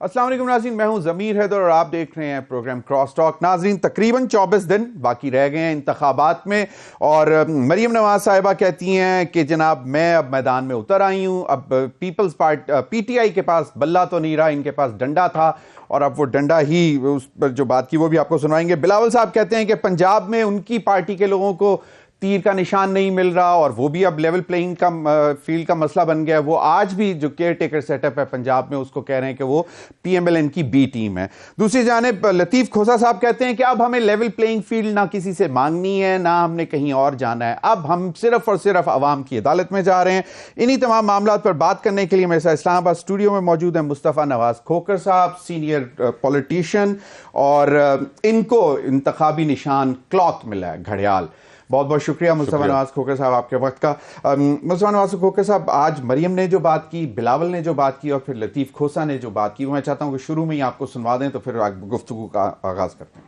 السلام علیکم ناظرین، میں ہوں ضمیر حیدر اور آپ دیکھ رہے ہیں پروگرام کراس ٹاک۔ ناظرین، تقریباً 24 دن باقی رہ گئے ہیں انتخابات میں، اور مریم نواز صاحبہ کہتی ہیں کہ جناب میں اب میدان میں اتر آئی ہوں، اب Peoples Party P T I کے پاس بلہ تو نہیں رہا، ان کے پاس ڈنڈا تھا اور اب وہ ڈنڈا ہی، اس پر جو بات کی وہ بھی آپ کو سنوائیں گے۔ بلاول صاحب کہتے ہیں کہ پنجاب میں ان کی پارٹی کے لوگوں کو تیر کا نشان نہیں مل رہا اور وہ بھی اب لیول پلینگ کا فیلڈ کا مسئلہ بن گیا ہے۔ وہ آج بھی جو کیئر ٹیکر سیٹ اپ ہے پنجاب میں، اس کو کہہ رہے ہیں کہ وہ پی ایم ایل این کی بی ٹیم ہے۔ دوسری جانب لطیف کھوسا صاحب کہتے ہیں کہ اب ہمیں لیول پلینگ فیلڈ نہ کسی سے مانگنی ہے، نہ ہم نے کہیں اور جانا ہے، اب ہم صرف اور صرف عوام کی عدالت میں جا رہے ہیں۔ انہی تمام معاملات پر بات کرنے کے لیے میرے ساتھ اسلام آباد اسٹوڈیو میں موجود ہیں مصطفیٰ نواز کھوکھر صاحب، سینئر پولیٹیشین، اور ان کو انتخابی نشان کلاک ملا ہے، گھڑیال۔ بہت بہت شکریہ مصطفیٰ نواز کھوکھر صاحب آپ کے وقت کا۔ مصطفیٰ نواز کھوکھر صاحب، آج مریم نے جو بات کی، بلاول نے جو بات کی، اور پھر لطیف کھوسا نے جو بات کی، وہ میں چاہتا ہوں کہ شروع میں ہی آپ کو سنوا دیں تو پھر گفتگو کا آغاز کرتے ہیں۔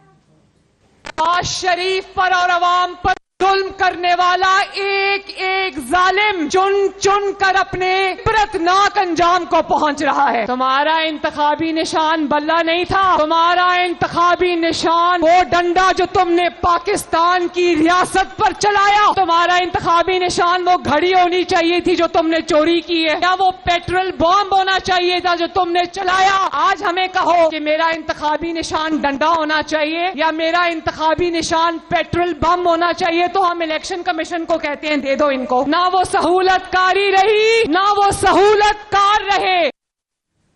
نواز شریف پر اور عوام پر ظلم کرنے والا ایک ایک ظالم چن چن کر اپنے عبرتناک انجام کو پہنچ رہا ہے۔ تمہارا انتخابی نشان بلہ نہیں تھا، تمہارا انتخابی نشان وہ ڈنڈا جو تم نے پاکستان کی ریاست پر چلایا، تمہارا انتخابی نشان وہ گھڑی ہونی چاہیے تھی جو تم نے چوری کی ہے، یا وہ پیٹرول بم ہونا چاہیے تھا جو تم نے چلایا۔ آج ہمیں کہو کہ میرا انتخابی نشان ڈنڈا ہونا چاہیے یا میرا انتخابی نشان پیٹرول بم ہونا چاہیے، تو ہم الیکشن کمیشن کو کہتے ہیں دے دو ان کو۔ نہ وہ سہولت کاری رہی، نہ وہ سہولت کار رہے۔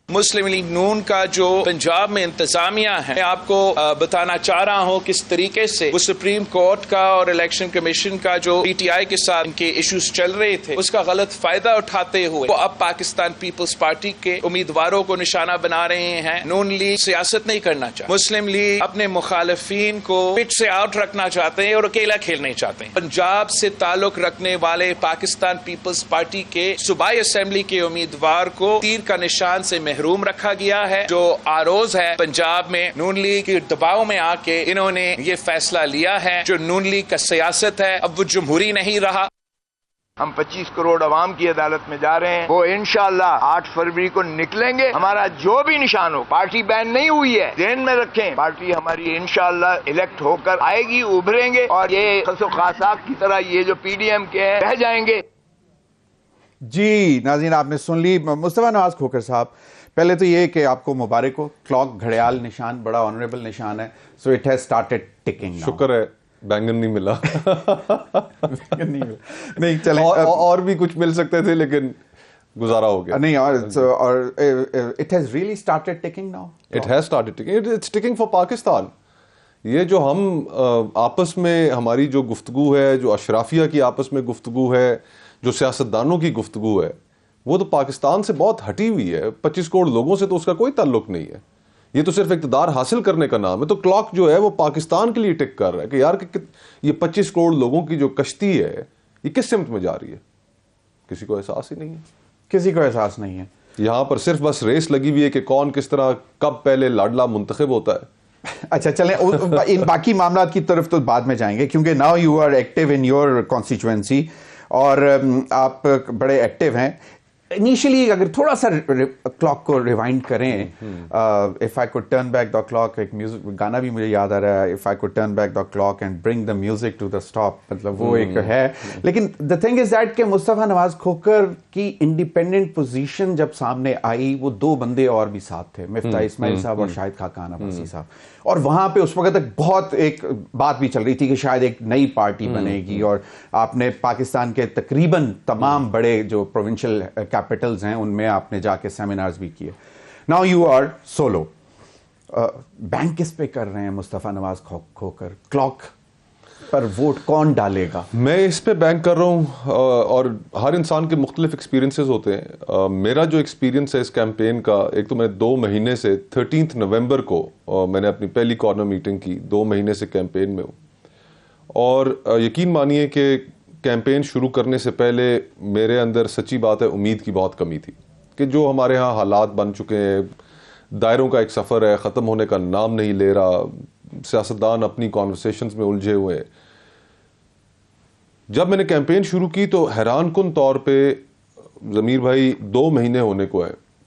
مسلم لیگ نون کا جو پنجاب میں انتظامیہ ہے، میں آپ کو بتانا چاہ رہا ہوں کس طریقے سے وہ سپریم کورٹ کا اور الیکشن کمیشن کا جو پی ٹی آئی کے ساتھ ان کے ایشوز چل رہے تھے، اس کا غلط فائدہ اٹھاتے ہوئے وہ اب پاکستان پیپلز پارٹی کے امیدواروں کو نشانہ بنا رہے ہیں۔ نون لیگ سیاست نہیں کرنا چاہتے، مسلم لیگ اپنے مخالفین کو پٹ سے آؤٹ رکھنا چاہتے ہیں اور اکیلا کھیلنا چاہتے ہیں۔ پنجاب سے تعلق رکھنے والے پاکستان پیپلز پارٹی کے صوبائی اسمبلی کے امیدوار کو تیر کا نشان سے محروم رکھا گیا ہے۔ جو آروز ہے پنجاب میں نون لیگ کے دباؤ میں آ کے انہوں نے یہ فیصلہ لیا ہے، جو نون لیگ کا سیاست ہے اب وہ جمہوری نہیں رہا۔ ہم 25 کروڑ عوام کی عدالت میں جا رہے ہیں، وہ انشاءاللہ 8 فروری کو نکلیں گے۔ ہمارا جو بھی نشان ہو، پارٹی بین نہیں ہوئی ہے، ذہن میں رکھیں، پارٹی ہماری انشاءاللہ الیکٹ ہو کر آئے گی، ابھریں گے، اور یہ خس و خاصاک کی طرح یہ جو پی ڈی ایم کے ہیں رہ جائیں گے۔ جی ناظرین، آپ نے سن لی مصطفیٰ نواز کھوکھر صاحب۔ پہلے تو یہ کہ آپ کو مبارک ہو، کلاک گھڑیال نشان بڑا آنریبل نشان ہے، so it has started taking. شکر ہے بینگن نہیں ملا، نہیں چلیں، اور بھی کچھ مل سکتے تھے لیکن گزارا ہو گیا۔ نہیں، اور it has really started ticking now, it has started ticking, it's ticking for Pakistan. یہ جو ہم آپس میں ہماری جو گفتگو ہے، جو اشرافیہ کی آپس میں گفتگو ہے، جو سیاستدانوں کی گفتگو ہے، وہ تو پاکستان سے بہت ہٹی ہوئی ہے۔ 25 کروڑ لوگوں سے تو اس کا کوئی تعلق نہیں ہے، یہ تو صرف اقتدار حاصل کرنے کا نام ہے۔ تو کلاک جو ہے وہ پاکستان کے لیے ٹک کر رہا ہے کہ یار یہ 25 کروڑ لوگوں کی جو کشتی ہے یہ کس سمت میں جا رہی ہے، کسی کو احساس ہی نہیں ہے، کسی کو احساس نہیں ہے۔ یہاں پر صرف بس ریس لگی ہوئی ہے کہ کون کس طرح کب پہلے لاڈلا منتخب ہوتا ہے۔ اچھا چلیں، ان باقی معاملات کی طرف تو بعد میں جائیں گے، کیونکہ now you are active in your constituency اور آپ بڑے ایکٹیو ہیں۔ انیشلی اگر تھوڑا سا کلاک کو ریوائنڈ کریں، if I could turn back the clock, ایک میوزک گانا بھی مجھے یاد آ رہا ہے، if I could turn back the clock and bring the music to the stop, مطلب وہ ایک ہے۔ لیکن دا تھنگ از دیٹ کہ مصطفیٰ نواز کھوکھر کی انڈیپینڈنٹ پوزیشن جب سامنے آئی، وہ 2 بندے اور بھی ساتھ تھے، مفتاح اسماعیل صاحب اور شاہد خاقان عباسی صاحب، اور وہاں پہ اس وقت تک بہت ایک بات بھی چل رہی تھی کہ شاید ایک نئی پارٹی بنے گی، اور آپ نے پاکستان کے تقریباً تمام بڑے جو پروونشل کیپٹلز ہیں ان میں آپ نے جا کے سیمینارز بھی کیے۔ Now you are solo, bank کس پہ کر رہے ہیں مصطفیٰ نواز کھوکھر؟ کلاک پر ووٹ کون ڈالے گا؟ میں اس پہ بینک کر رہا ہوں، اور ہر انسان کے مختلف ایکسپیرینسز ہوتے ہیں۔ میرا جو ایکسپیرینس ہے اس کیمپین کا، ایک تو میں 2 مہینے سے 13 نومبر کو میں نے اپنی پہلی کارنر میٹنگ کی، 2 مہینے سے کیمپین میں ہوں، اور یقین مانیے کہ کیمپین شروع کرنے سے پہلے میرے اندر سچی بات ہے امید کی بہت کمی تھی کہ جو ہمارے ہاں حالات بن چکے ہیں، دائروں کا ایک سفر ہے، ختم ہونے کا نام نہیں لے رہا، سیاستدان اپنی کانورسیشنز میں الجھے ہوئے ہیں۔ جب میں نے کیمپین شروع کی تو حیران کن طور پہ ضمیر بھائی 2 مہینے ہونے کو ہے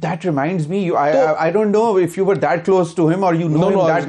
That reminds me, I don't know if you were that close to him or you know him that,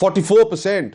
44%।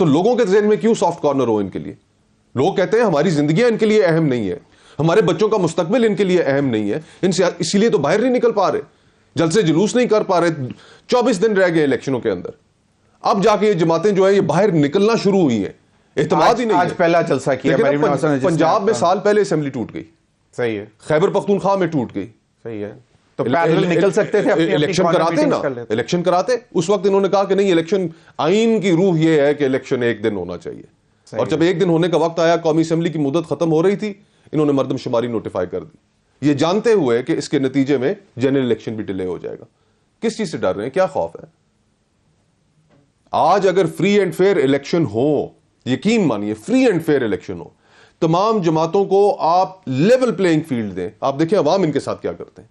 تو لوگوں کے ذہن میں کیوں سافٹ کارنر ہو ان کے لیے؟ لوگ کہتے ہیں ہماری زندگیاں ان کے لیے اہم نہیں ہے, ہمارے بچوں کا مستقبل ان کے لیے اہم نہیں ہے, ان سے اسی لیے تو باہر نہیں نکل پا رہے, جلسے جلوس نہیں کر پا رہے. 24 دن رہ گئے الیکشنوں کے اندر, اب جا کے یہ جماعتیں جو ہیں یہ باہر نکلنا شروع ہوئی ہیں, اعتماد ہی نہیں. آج پہلا جلسہ کیا پنجاب میں سال پہلے اسمبلی ٹوٹ گئی, صحیح ہے, خیبر پختونخوا میں ٹوٹ گئی, صحیح ہے, تو پیرل نکل سکتے تھے, الیکشن کراتے نا, الیکشن کراتے. اس وقت انہوں نے کہا کہ نہیں, الیکشن آئین کی روح یہ ہے کہ الیکشن ایک دن ہونا چاہیے, اور جب ایک دن ہونے کا وقت آیا, قومی اسمبلی کی مدت ختم ہو رہی تھی, انہوں نے مردم شماری نوٹیفائی کر دی, یہ جانتے ہوئے کہ اس کے نتیجے میں جنرل الیکشن بھی ڈیلے ہو جائے گا. کس چیز سے ڈر رہے ہیں, کیا خوف ہے؟ آج اگر فری اینڈ فیئر الیکشن ہو, یقین مانیے فری اینڈ فیئر الیکشن ہو, تمام جماعتوں کو آپ لیول پلینگ فیلڈ دیں, آپ دیکھیں عوام ان کے ساتھ کیا کرتے ہیں.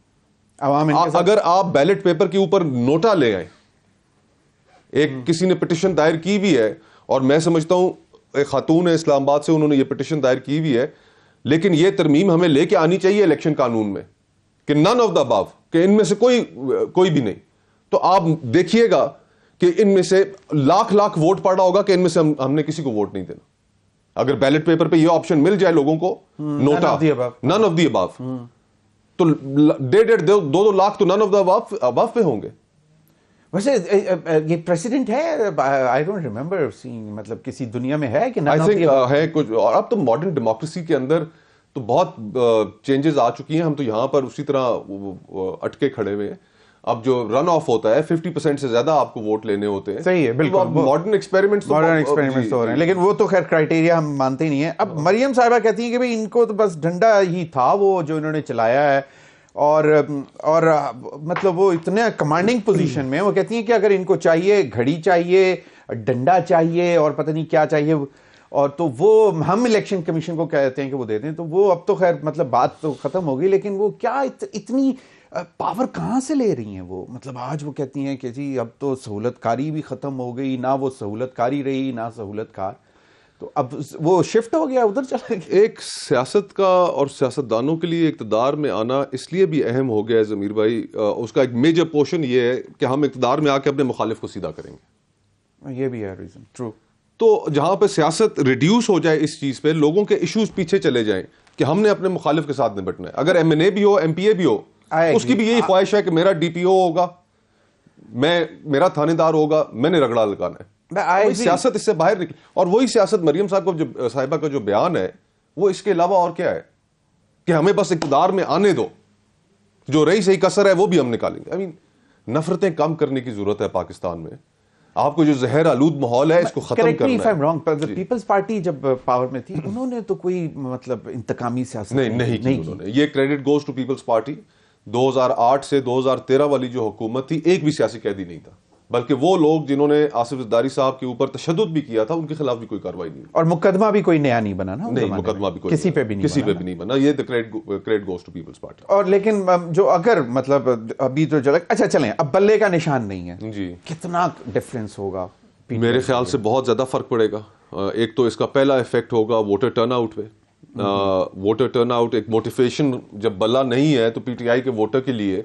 اگر آپ بیلٹ پیپر کے اوپر نوٹا لے آئیں, ایک کسی نے پٹیشن دائر کی بھی ہے, اور میں سمجھتا ہوں ایک خاتون ہے اسلام آباد سے, انہوں نے یہ پٹیشن دائر کی بھی ہے, لیکن یہ ترمیم ہمیں لے کے آنی چاہیے الیکشن قانون میں کہ نن آف دا ابو, کہ ان میں سے کوئی بھی نہیں. تو آپ دیکھیے گا کہ ان میں سے لاکھ ووٹ پڑا ہوگا کہ ان میں سے ہم نے کسی کو ووٹ نہیں دینا. اگر بیلٹ پیپر پہ یہ آپشن مل جائے لوگوں کو, نوٹا نن آف دی ابو, تو 1.5-2 لاکھ تو نن آف دا ابو پہ ہوں گے. ویسے یہ پریسیڈنٹ ہے, آئی ڈونٹ ریمبر سینگ, مطلب کسی دنیا میں ہے کہ آئی تھنک ہے کچھ. اور اب تو ماڈرن ڈیموکریسی کے اندر تو بہت چینجز آ چکی ہیں, ہم تو یہاں پر اسی طرح اٹکے کھڑے ہوئے ہیں. اب جو رن آف ہوتا ہے 50% سے زیادہ آپ کو ووٹ لینے ہوتے ہیں. صحیح ہے, بالکل ماڈرن ایکسپیریمنٹس ہو رہے ہیں, لیکن وہ تو خیر کرائٹیریا ہم مانتے ہی نہیں ہیں. اب مریم صاحبہ کہتی ہیں کہ بھئی ان کو تو بس ڈنڈا ہی تھا وہ جو انہوں نے چلایا ہے, اور مطلب وہ اتنے کمانڈنگ پوزیشن میں, وہ کہتی ہیں کہ اگر ان کو چاہیے گھڑی چاہیے, ڈنڈا چاہیے, اور پتہ نہیں کیا چاہیے, اور تو وہ ہم الیکشن کمیشن کو کہتے ہیں کہ وہ دے دیں. تو وہ اب تو خیر مطلب بات تو ختم ہو گئی, لیکن وہ کیا اتنی پاور کہاں سے لے رہی ہیں وہ؟ مطلب آج وہ کہتی ہیں کہ جی اب تو سہولت کاری بھی ختم ہو گئی, نہ وہ سہولت کاری رہی نہ سہولت کار, تو اب وہ شفٹ ہو گیا, ادھر چلا گیا. ایک سیاست کا اور سیاستدانوں کے لیے اقتدار میں آنا اس لیے بھی اہم ہو گیا ہے ضمیر بھائی, اس کا ایک میجر پورشن یہ ہے کہ ہم اقتدار میں آ کے اپنے مخالف کو سیدھا کریں گے. یہ بھی ہے ریزن, ٹرو. تو جہاں پہ سیاست ریڈیوس ہو جائے اس چیز پہ, لوگوں کے ایشوز پیچھے چلے جائیں کہ ہم نے اپنے مخالف کے ساتھ نپٹنا ہے. اگر MNA بھی ہو, MPA بھی ہو, اس کی بھی یہی خواہش ہے کہ میرا DPO ہوگا, میرا تھانے دار ہوگا, میں نے رگڑا لگانا ہے. سیاست اس سے باہر نکلی, اور وہی سیاست مریم صاحبہ کا جو بیان ہے وہ اس کے علاوہ اور کیا ہے کہ ہمیں بس اقتدار میں آنے دو, جو رہی صحیح کسر ہے وہ بھی ہم نکالیں گے. نفرتیں کم کرنے کی ضرورت ہے پاکستان میں. آپ کو جو زہر آلود ماحول ہے اس کو ختم کرنا ہے. پیپلز پارٹی جب پاور میں تھی انہوں نے تو کوئی مطلب انتقامی سیاست نہیں کی انہوں نے. یہ credit goes to Peoples Party. 2008 سے 2013 والی جو حکومت تھی, ایک بھی سیاسی قیدی نہیں تھا, بلکہ وہ لوگ جنہوں نے آصف زرداری صاحب کے اوپر تشدد بھی کیا تھا ان کے خلاف بھی کوئی کارروائی نہیں. اور مقدمہ بھی کوئی نیا نہیں بنا نا, نہیں مقدمہ بھی کوئی کسی پہ بھی نہیں بنا. یہ credit goes to Peoples Party. اور لیکن جو اگر مطلب ابھی تو اچھا چلیں, اب بلے کا نشان نہیں ہے جی, کتنا ڈفرینس ہوگا؟ میرے خیال سے بہت زیادہ فرق پڑے گا. ایک تو اس کا پہلا ایفیکٹ ہوگا ووٹر ٹرن آؤٹ پہ. ووٹر ٹرن آؤٹ ایک موٹیویشن, جب بلا نہیں ہے تو PTI کے ووٹر کے لیے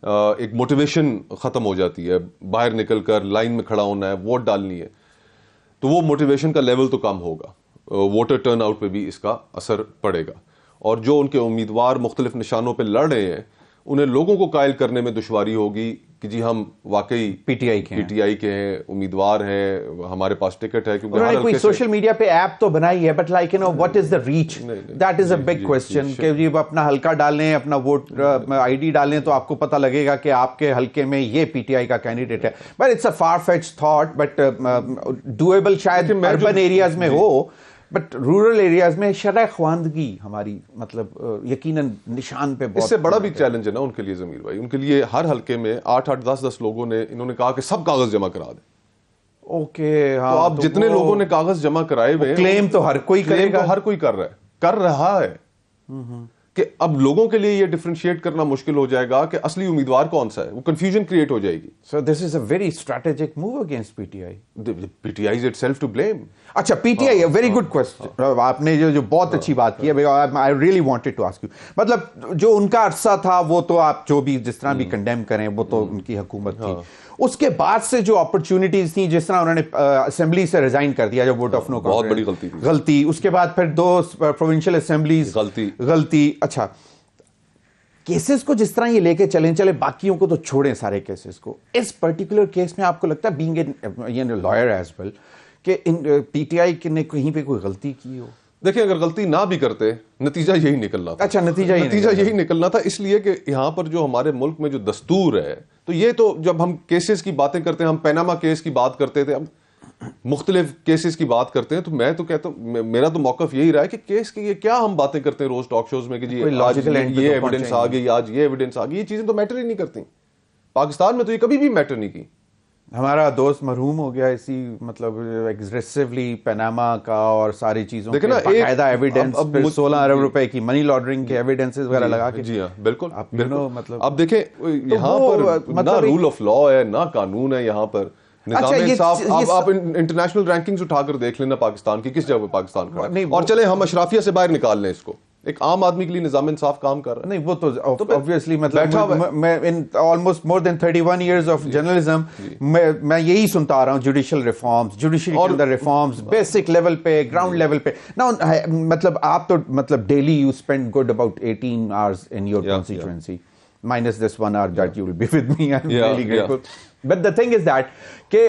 ایک موٹیویشن ختم ہو جاتی ہے, باہر نکل کر لائن میں کھڑا ہونا ہے, ووٹ ڈالنی ہے, تو وہ موٹیویشن کا لیول تو کم ہوگا. ووٹر ٹرن آؤٹ پہ بھی اس کا اثر پڑے گا, اور جو ان کے امیدوار مختلف نشانوں پہ لڑ رہے ہیں انہیں لوگوں کو قائل کرنے میں دشواری ہوگی کہ جی ہم واقعی PTI کے ہیں, امیدوار ہیں, ہمارے پاس ٹکٹ ہے. انہوں نے کوئی سوشل میڈیا پہ ایپ تو بنائی ہے, but like you know what is the reach, that is a big question, کہ جی اپنا حلقہ ڈالیں, اپنا ووٹ ID ڈالیں تو آپ کو پتہ لگے گا کہ آپ کے حلقے میں یہ PTI کا کینڈیڈیٹ ہے. But it's a far fetch thought, but doable شاید اربن ایریاز میں ہو, بٹ رورل ایریاز میں شرح خواندگی ہماری مطلب یقیناً نشان پہ. اس سے بڑا بھی چیلنج ہے نا ان کے لیے ضمیر بھائی. ان کے لیے ہر حلقے میں 8-8 10-10 لوگوں نے, انہوں نے کہا کہ سب کاغذ جمع کرا دیں. اوکے, تو اب جتنے لوگوں نے کاغذ جمع کرائے ہوئے, کلیم تو ہر کوئی کرے گا, ہر کوئی کر رہا ہے. کہ اب لوگوں کے لیے یہ ڈفرینشیٹ کرنا مشکل ہو جائے گا کہ اصلی امیدوار کون سا ہے, وہ کنفیوژن کریٹ ہو جائے گی. So this is a very strategic move against PTI. PTI is itself to blame. اچھا PTI, a very good question. آپ نے جو بہت اچھی بات کی ہے, I really wanted to ask you. مطلب جو ان کا عرصہ تھا وہ تو آپ جو بھی جس طرح بھی کنڈیم کریں وہ تو ان کی حکومت تھی. اس کے بعد سے جو اپرچونٹیز تھیں, جس طرح انہوں نے اسمبلی سے ریزائن کر دیا جو ووٹ آف نو, بہت بڑی غلطی. اس کے بعد پھر 2 پروونشل اسمبلیز غلطی. اچھا کیسز کو جس طرح یہ لے کے چلے باقیوں کو تو چھوڑیں سارے کیسز کو, اس پرٹیکولر کیس میں آپ کو لگتا ہے being a liar as well کہ پی ٹی آئی نے کہیں پہ کوئی غلطی کی ہو؟ دیکھیں اگر غلطی نہ بھی کرتے نتیجہ یہی نکلنا تھا. اچھا نتیجہ یہی نکلنا تھا, اس لیے کہ یہاں پر جو ہمارے ملک میں جو دستور ہے, تو یہ تو جب ہم کیسز کی باتیں کرتے ہیں, ہم پیناما کیس کی بات کرتے تھے, اب مختلف کیسز کی بات کرتے ہیں, تو میں تو کہتا ہوں میرا تو موقف یہی رہا ہے کہ کیس کی یہ کیا ہم باتیں کرتے ہیں روز ٹاک شوز میں کہ جی آج یہ ایویڈنس آ گئی, آج یہ ایویڈنس آ گئی, یہ چیزیں تو میٹر ہی نہیں کرتی. پاکستان میں تو یہ کبھی بھی میٹر نہیں کی. ہمارا دوست مرحوم ہو گیا اسی مطلب ایگریسولی پیناما کا اور ساری چیزوں کے باقاعدہ ایویڈنس, 16 ارب روپے کی منی لانڈرنگ کے ایویڈنسز وغیرہ لگا کے. جی ہاں بالکل مطلب اب دیکھیں یہاں پر نہ رول آف لا ہے نہ قانون ہے یہاں پر. نظام انصاف آپ انٹرنیشنل رینکنگز اٹھا کر دیکھ لینا پاکستان کی, کس جگہ پہ پاکستان کھڑا ہے, اور چلے ہم اشرافیہ سے باہر نکال لیں اس کو, ایک عام آدمی کے لیے نظام انصاف کام کر رہا ہے. نہیں وہ تو obviously مطلب میں in almost more than 31 years of journalism میں یہی سنتا آ رہا ہوں, جوڈیشل ریفارمز, جوڈیشری کے اندر ریفارمز بیسک لیول پہ, گراؤنڈ لیول پہ. نا مطلب آپ تو مطلب daily you spend good about 18 hours in your constituency minus this 1 hour that you will be with me. I'm really grateful. But the thing is that کہ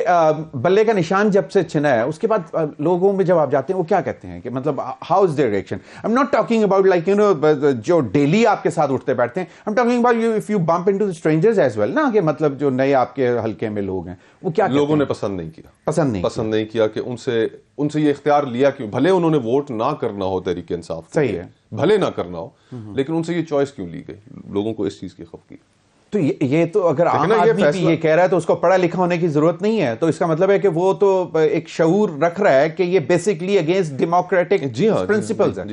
بلے کا نشان جب سے چھنا ہے اس کے بعد لوگوں میں جب آپ جاتے ہیں وہ کیا کہتے ہیں کہ مطلب how is their reaction? I'm not talking about like you know جو ڈیلی آپ کے ساتھ اٹھتے بیٹھتے ہیں, I'm talking about you if you bump into the strangers as well نا, کہ مطلب جو نئے آپ کے حلقے میں لوگ ہیں وہ کیا لوگوں نے پسند نہیں کیا کہ ان سے یہ اختیار لیا کیوں, بھلے انہوں نے ووٹ نہ کرنا ہو تحریک انصاف, صحیح ہے بھلے نہ کرنا ہو, لیکن ان سے یہ چوائس کیوں لی گئی, لوگوں کو اس چیز کی خفگی. تو یہ تو اگر عام آدمی بھی یہ کہہ رہا ہے تو اس کو پڑھا لکھا ہونے کی ضرورت نہیں ہے, تو اس کا مطلب ہے کہ وہ تو ایک شعور رکھ رہا ہے کہ یہ بیسکلی اگینسٹ ڈیموکریٹک پرنسپلز ہیں.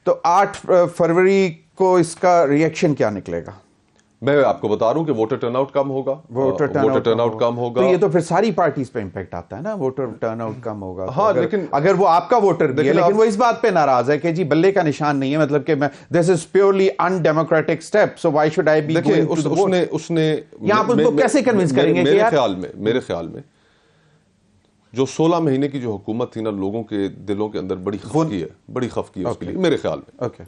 تو 8 فروری کو اس کا ریئیکشن کیا نکلے گا؟ میں آپ کو بتا رہا ہوں کہ ووٹر ٹرن آؤٹ کم ہوگا, ووٹر ٹرن آؤٹ کم ہوگا. تو یہ تو پھر ساری پارٹیز پہ امپیکٹ آتا ہے نا, ووٹر ٹرن آؤٹ کم ہوگا. ہاں لیکن اگر وہ آپ کا ووٹر بھی ہے لیکن وہ اس بات پہ ناراض ہے کہ جی بلے کا نشان نہیں ہے, مطلب کہ this is purely an democratic step, so why should I be going to the vote. اس نے یہاں آپ اس کو کیسے کنونس کریں گے کہ یار میرے خیال میں جو 16 مہینے کی جو حکومت تھی نا, لوگوں کے دلوں کے اندر بڑی خفگی ہے اس کے لیے میرے خیال میں.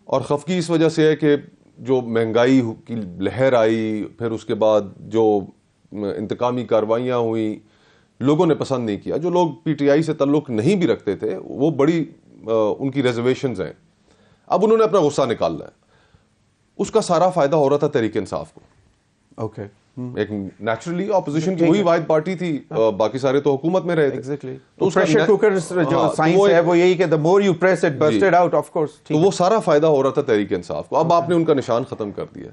اور خفگی اس وجہ سے ہے کہ جو مہنگائی کی لہر آئی, پھر اس کے بعد جو انتقامی کاروائیاں ہوئیں, لوگوں نے پسند نہیں کیا. جو لوگ پی ٹی آئی سے تعلق نہیں بھی رکھتے تھے وہ بڑی ان کی ریزرویشنز ہیں, اب انہوں نے اپنا غصہ نکالنا ہے. اس کا سارا فائدہ ہو رہا تھا تحریک انصاف کو. اوکے ایک نیچرلی اپوزیشن کی وہی واحد پارٹی تھی, باقی سارے تو حکومت میں رہے تھے. تو پریشر کوکر جو سائنس ہے وہ یہی کہ the more you press it burst it out, of course. تو وہ سارا فائدہ ہو رہا تھا تحریک انصاف کو. اب آپ نے ان کا نشان ختم کر دیا,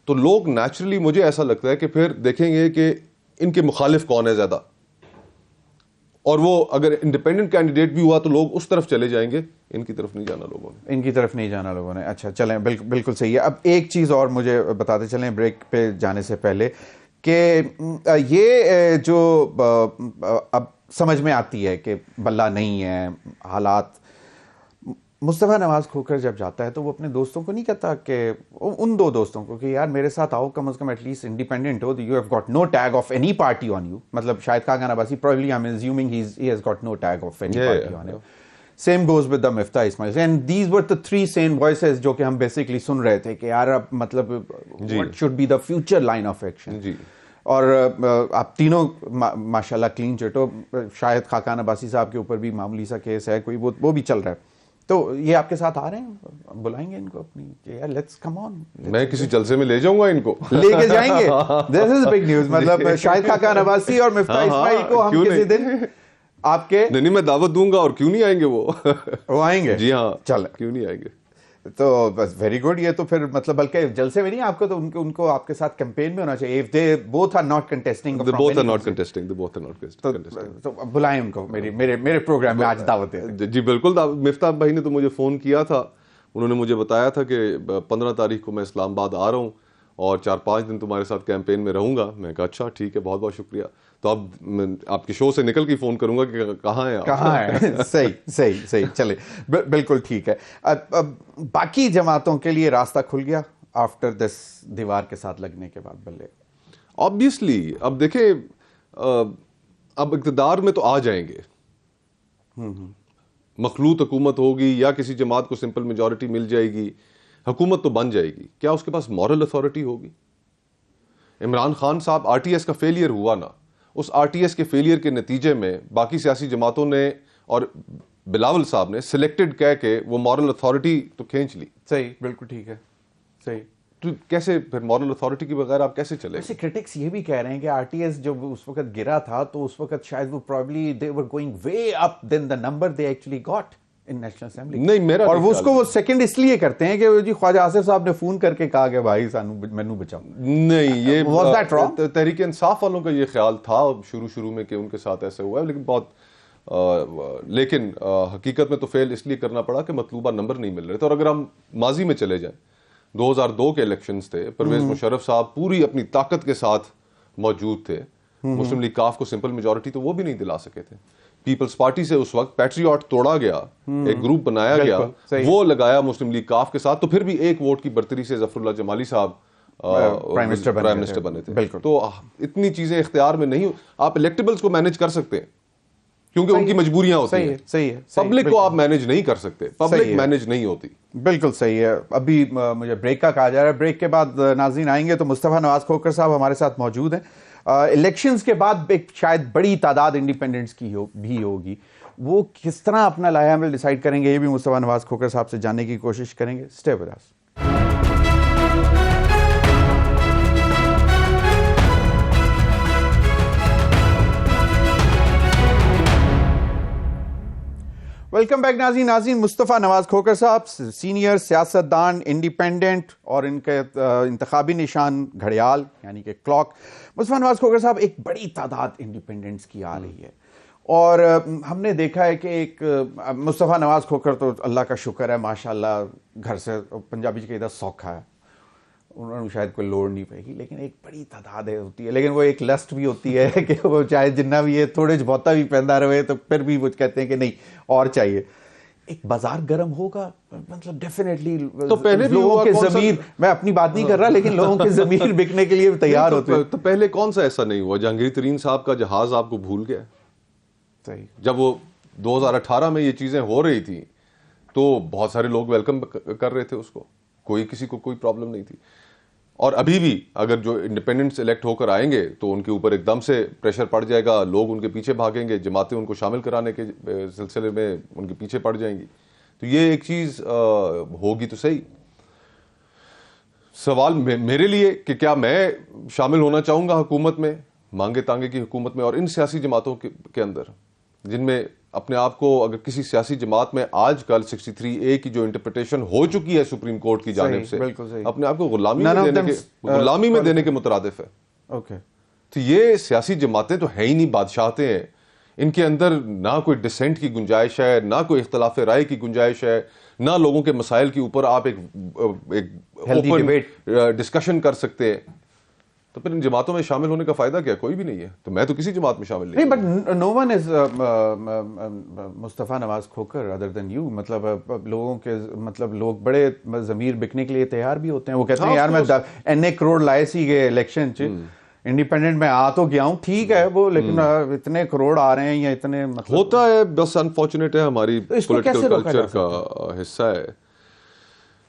تو لوگ نیچرلی مجھے ایسا لگتا ہے کہ پھر دیکھیں گے کہ ان کے مخالف کون ہے زیادہ, اور وہ اگر انڈیپینڈنٹ کینڈیڈیٹ بھی ہوا تو لوگ اس طرف چلے جائیں گے, ان کی طرف نہیں جانا لوگوں نے. اچھا چلیں, بالکل صحیح ہے. اب ایک چیز اور مجھے بتاتے چلیں بریک پہ جانے سے پہلے کہ یہ جو اب سمجھ میں آتی ہے کہ بلہ نہیں ہے حالات, مصطفیٰ نواز کھوکھر جب جاتا ہے تو وہ اپنے دوستوں کو نہیں کہتا کہ ان 2 دوستوں کو کہ یار میرے ساتھ آؤ, کم از کم ایٹ لیسٹ انڈیپینڈنٹ ہو, you have got no tag of any party on you. مطلب Shahid Khaqan Abbasi probably I'm assuming he has got no tag of any party on him. Same goes with the Miftah Ismail. And these were the 3 sane voices جو کہ ہم basically سن رہے تھے کہ یار اب مطلب what should be the future line of action. اور آپ تینوں ماشاءاللہ کلین چٹ ہو. شاہد خاقان عباسی صاحب کے اوپر بھی معمولی سا کیس ہے کوئی, وہ بھی چل رہا ہے. تو یہ آپ کے ساتھ آ رہے ہیں, بلائیں گے ان کو اپنی کہ یار لیٹس کم آن, میں کسی جلسے میں لے جاؤں گا ان کو, لے کے جائیں گے. دس از بگ نیوز. مطلب شاہد خاقان عباسی اور مفتاح اسماعیل کو ہم کسی دن آپ کے نہیں میں دعوت دوں گا, اور کیوں نہیں آئیں گے وہ آئیں گے. جی ہاں چل کیوں نہیں آئیں گے. تو بس ویری گڈ. یہ تو پھر مطلب بلکہ جلسے میں نہیں آپ کو, تو ان کو آپ کے ساتھ کیمپین میں ہونا چاہیے. if they both are not contesting, تو بلائیں ان کو میرے پروگرام میں آج دعوت ہے. جی بالکل. مفتاح بھائی نے تو مجھے فون کیا تھا, انہوں نے مجھے بتایا تھا کہ 15 تاریخ کو میں اسلام آباد آ رہا ہوں اور 4-5 دن تمہارے ساتھ کیمپین میں رہوں گا. میں کہا اچھا ٹھیک ہے, بہت بہت شکریہ. تو اب میں آپ کے شو سے نکل کے فون کروں گا کہ کہاں ہیں آپ. کہاں ہے. صحیح چلے, بالکل ٹھیک ہے. اب باقی جماعتوں کے لیے راستہ کھل گیا آفٹر دس دیوار کے ساتھ لگنے کے بعد. بلے آبویسلی اب دیکھیں, اب اقتدار میں تو آ جائیں گے, مخلوط حکومت ہوگی یا کسی جماعت کو سمپل میجورٹی مل جائے گی, حکومت تو بن جائے گی. کیا اس کے پاس مورل اتھارٹی ہوگی؟ عمران خان صاحب آر ٹی ایس کا فیلئر ہوا نا, اس آر ٹی ایس کے فیلئر کے نتیجے میں باقی سیاسی جماعتوں نے اور بلاول صاحب نے سلیکٹڈ کہہ کے وہ مورل اتھارٹی تو کھینچ لی. صحیح, بالکل ٹھیک ہے. صحیح. تو کیسے پھر مورل اتھارٹی کے بغیر آپ کیسے چلے؟ ویسے کرٹکس یہ بھی کہہ رہے ہیں کہ آر ٹی ایس جب اس وقت گرا تھا تو اس وقت شاید وہ probably they were going way up then the number they actually got in National Assembly. نہیں, میرا اور وہ اس کو وہ سیکنڈ اس لیے کرتے ہیں کہ جی خواجہ آصف صاحب نے فون کر کے کہا کہ بھائی مینو بچاؤ. نہیں, یہ was that wrong? Tehreek Insaf والوں کا یہ خیال تھا شروع میں کہ ان کے ساتھ ایسے ہوا ہے, لیکن حقیقت میں تو فیل اس لیے کرنا پڑا کہ مطلوبہ نمبر نہیں مل رہے تھے. اور اگر ہم ماضی میں چلے جائیں, 2002 کے الیکشنز تھے, پرویز مشرف صاحب پوری اپنی طاقت کے ساتھ موجود تھے, مسلم لیگ کاف کو سمپل میجورٹی تو وہ بھی نہیں دلا سکے تھے. پیپلز پارٹی سے اس وقت پیٹریوٹ توڑا گیا, ایک گروپ بنایا گیا, وہ لگایا مسلم لیگ کاف کے ساتھ, تو پھر بھی ایک ووٹ کی برتری سے ظفر اللہ جمالی صاحب پرائم منسٹر بنے تھے. تو اتنی چیزیں اختیار میں نہیں, آپ الیکٹیبلز کو مینج کر سکتے ہیں کیونکہ ان کی مجبوریاں ہوتی ہیں. صحیح ہے. پبلک کو آپ مینج نہیں کر سکتے, پبلک مینج نہیں ہوتی. بالکل صحیح ہے. ابھی مجھے بریک کا کہا جا رہا ہے, بریک کے بعد ناظرین آئیں گے تو مصطفیٰ نواز کھوکھر صاحب ہمارے ساتھ موجود ہیں. الیکشنز کے بعد ایک شاید بڑی تعداد انڈیپینڈنٹس کی بھی ہوگی, وہ کس طرح اپنا لائحہ عمل ڈیسائیڈ کریں گے یہ بھی مصطفیٰ نواز کھوکھر صاحب سے جاننے کی کوشش کریں گے. Stay with us. Welcome back ناظرین. مصطفیٰ نواز کھوکھر صاحب سینئر سیاستدان, انڈیپینڈنٹ, اور ان کے انتخابی نشان گھڑیال یعنی کہ کلاک. مصطفیٰ نواز کھوکھر صاحب, ایک بڑی تعداد انڈیپینڈنٹس کی آ رہی ہے اور ہم نے دیکھا ہے کہ ایک مصطفیٰ نواز کھوکھر تو اللہ کا شکر ہے ماشاءاللہ گھر سے پنجابی کے ادھر سوکھا ہے, انہوں نے شاید کوئی لوڑ نہیں پائے گی, لیکن ایک بڑی تعداد ہوتی ہے, لیکن وہ ایک لسٹ بھی ہوتی ہے کہ وہ چاہے جنہ بھی ہے تھوڑے بہتا بھی پہندا رہے تو پھر بھی وہ کہتے ہیں کہ نہیں اور چاہیے. ایک بازار گرم ہوگا, مطلب ڈیفینیٹلی لوگوں کے ضمیر, میں اپنی بات نہیں کر رہا لیکن لوگوں کے ضمیر بکنے کے لیے تیار ہوتے ہیں. تو پہلے کون سا ایسا نہیں ہوا؟ جہانگیر ترین صاحب کا جہاز آپ کو بھول گیا. صحیح. جب وہ 2018 میں یہ چیزیں ہو رہی تھیں تو بہت سارے لوگ ویلکم کر رہے تھے اس کو, کسی کو کوئی پرابلم نہیں تھی. اور ابھی بھی اگر جو انڈیپینڈنٹس الیکٹ ہو کر آئیں گے تو ان کے اوپر ایک دم سے پریشر پڑ جائے گا, لوگ ان کے پیچھے بھاگیں گے, جماعتیں ان کو شامل کرانے کے سلسلے میں ان کے پیچھے پڑ جائیں گی. تو یہ ایک چیز ہوگی تو صحیح. سوال میرے لیے کہ کیا میں شامل ہونا چاہوں گا حکومت میں, مانگے تانگے کی حکومت میں, اور ان سیاسی جماعتوں کے اندر جن میں اپنے آپ کو, اگر کسی سیاسی جماعت میں آج کل 63A کی جو انٹرپریٹیشن ہو چکی ہے سپریم کورٹ کی جانب سے, اپنے آپ کو غلامی میں دینے کے مترادف ہے. تو یہ سیاسی جماعتیں تو ہے ہی نہیں, بادشاہتیں ہیں. ان کے اندر نہ کوئی ڈسینٹ کی گنجائش ہے, نہ کوئی اختلاف رائے کی گنجائش ہے, نہ لوگوں کے مسائل کے اوپر آپ ایک اوپن ڈسکشن کر سکتے ہیں. تو پھر ان جماعتوں میں شامل ہونے کا فائدہ کیا؟ کوئی بھی نہیں ہے. تو میں تو کسی جماعت میں شامل نہیں. But no one is Mustafa Nawaz Khokhar other than you. مطلب لوگوں کے لوگ بڑے ضمیر بکنے کے لیے تیار بھی ہوتے ہیں. وہ کہتے ہیں یار میں اینے کروڑ لائے سی گئے الیکشن انڈیپینڈنٹ میں آ تو گیا ہوں, ٹھیک ہے وہ, لیکن اتنے کروڑ آ رہے ہیں یا اتنے ہوتا ہے, بس انفارچونیٹ ہے, ہماری پولیٹیکل کلچر کا حصہ ہے.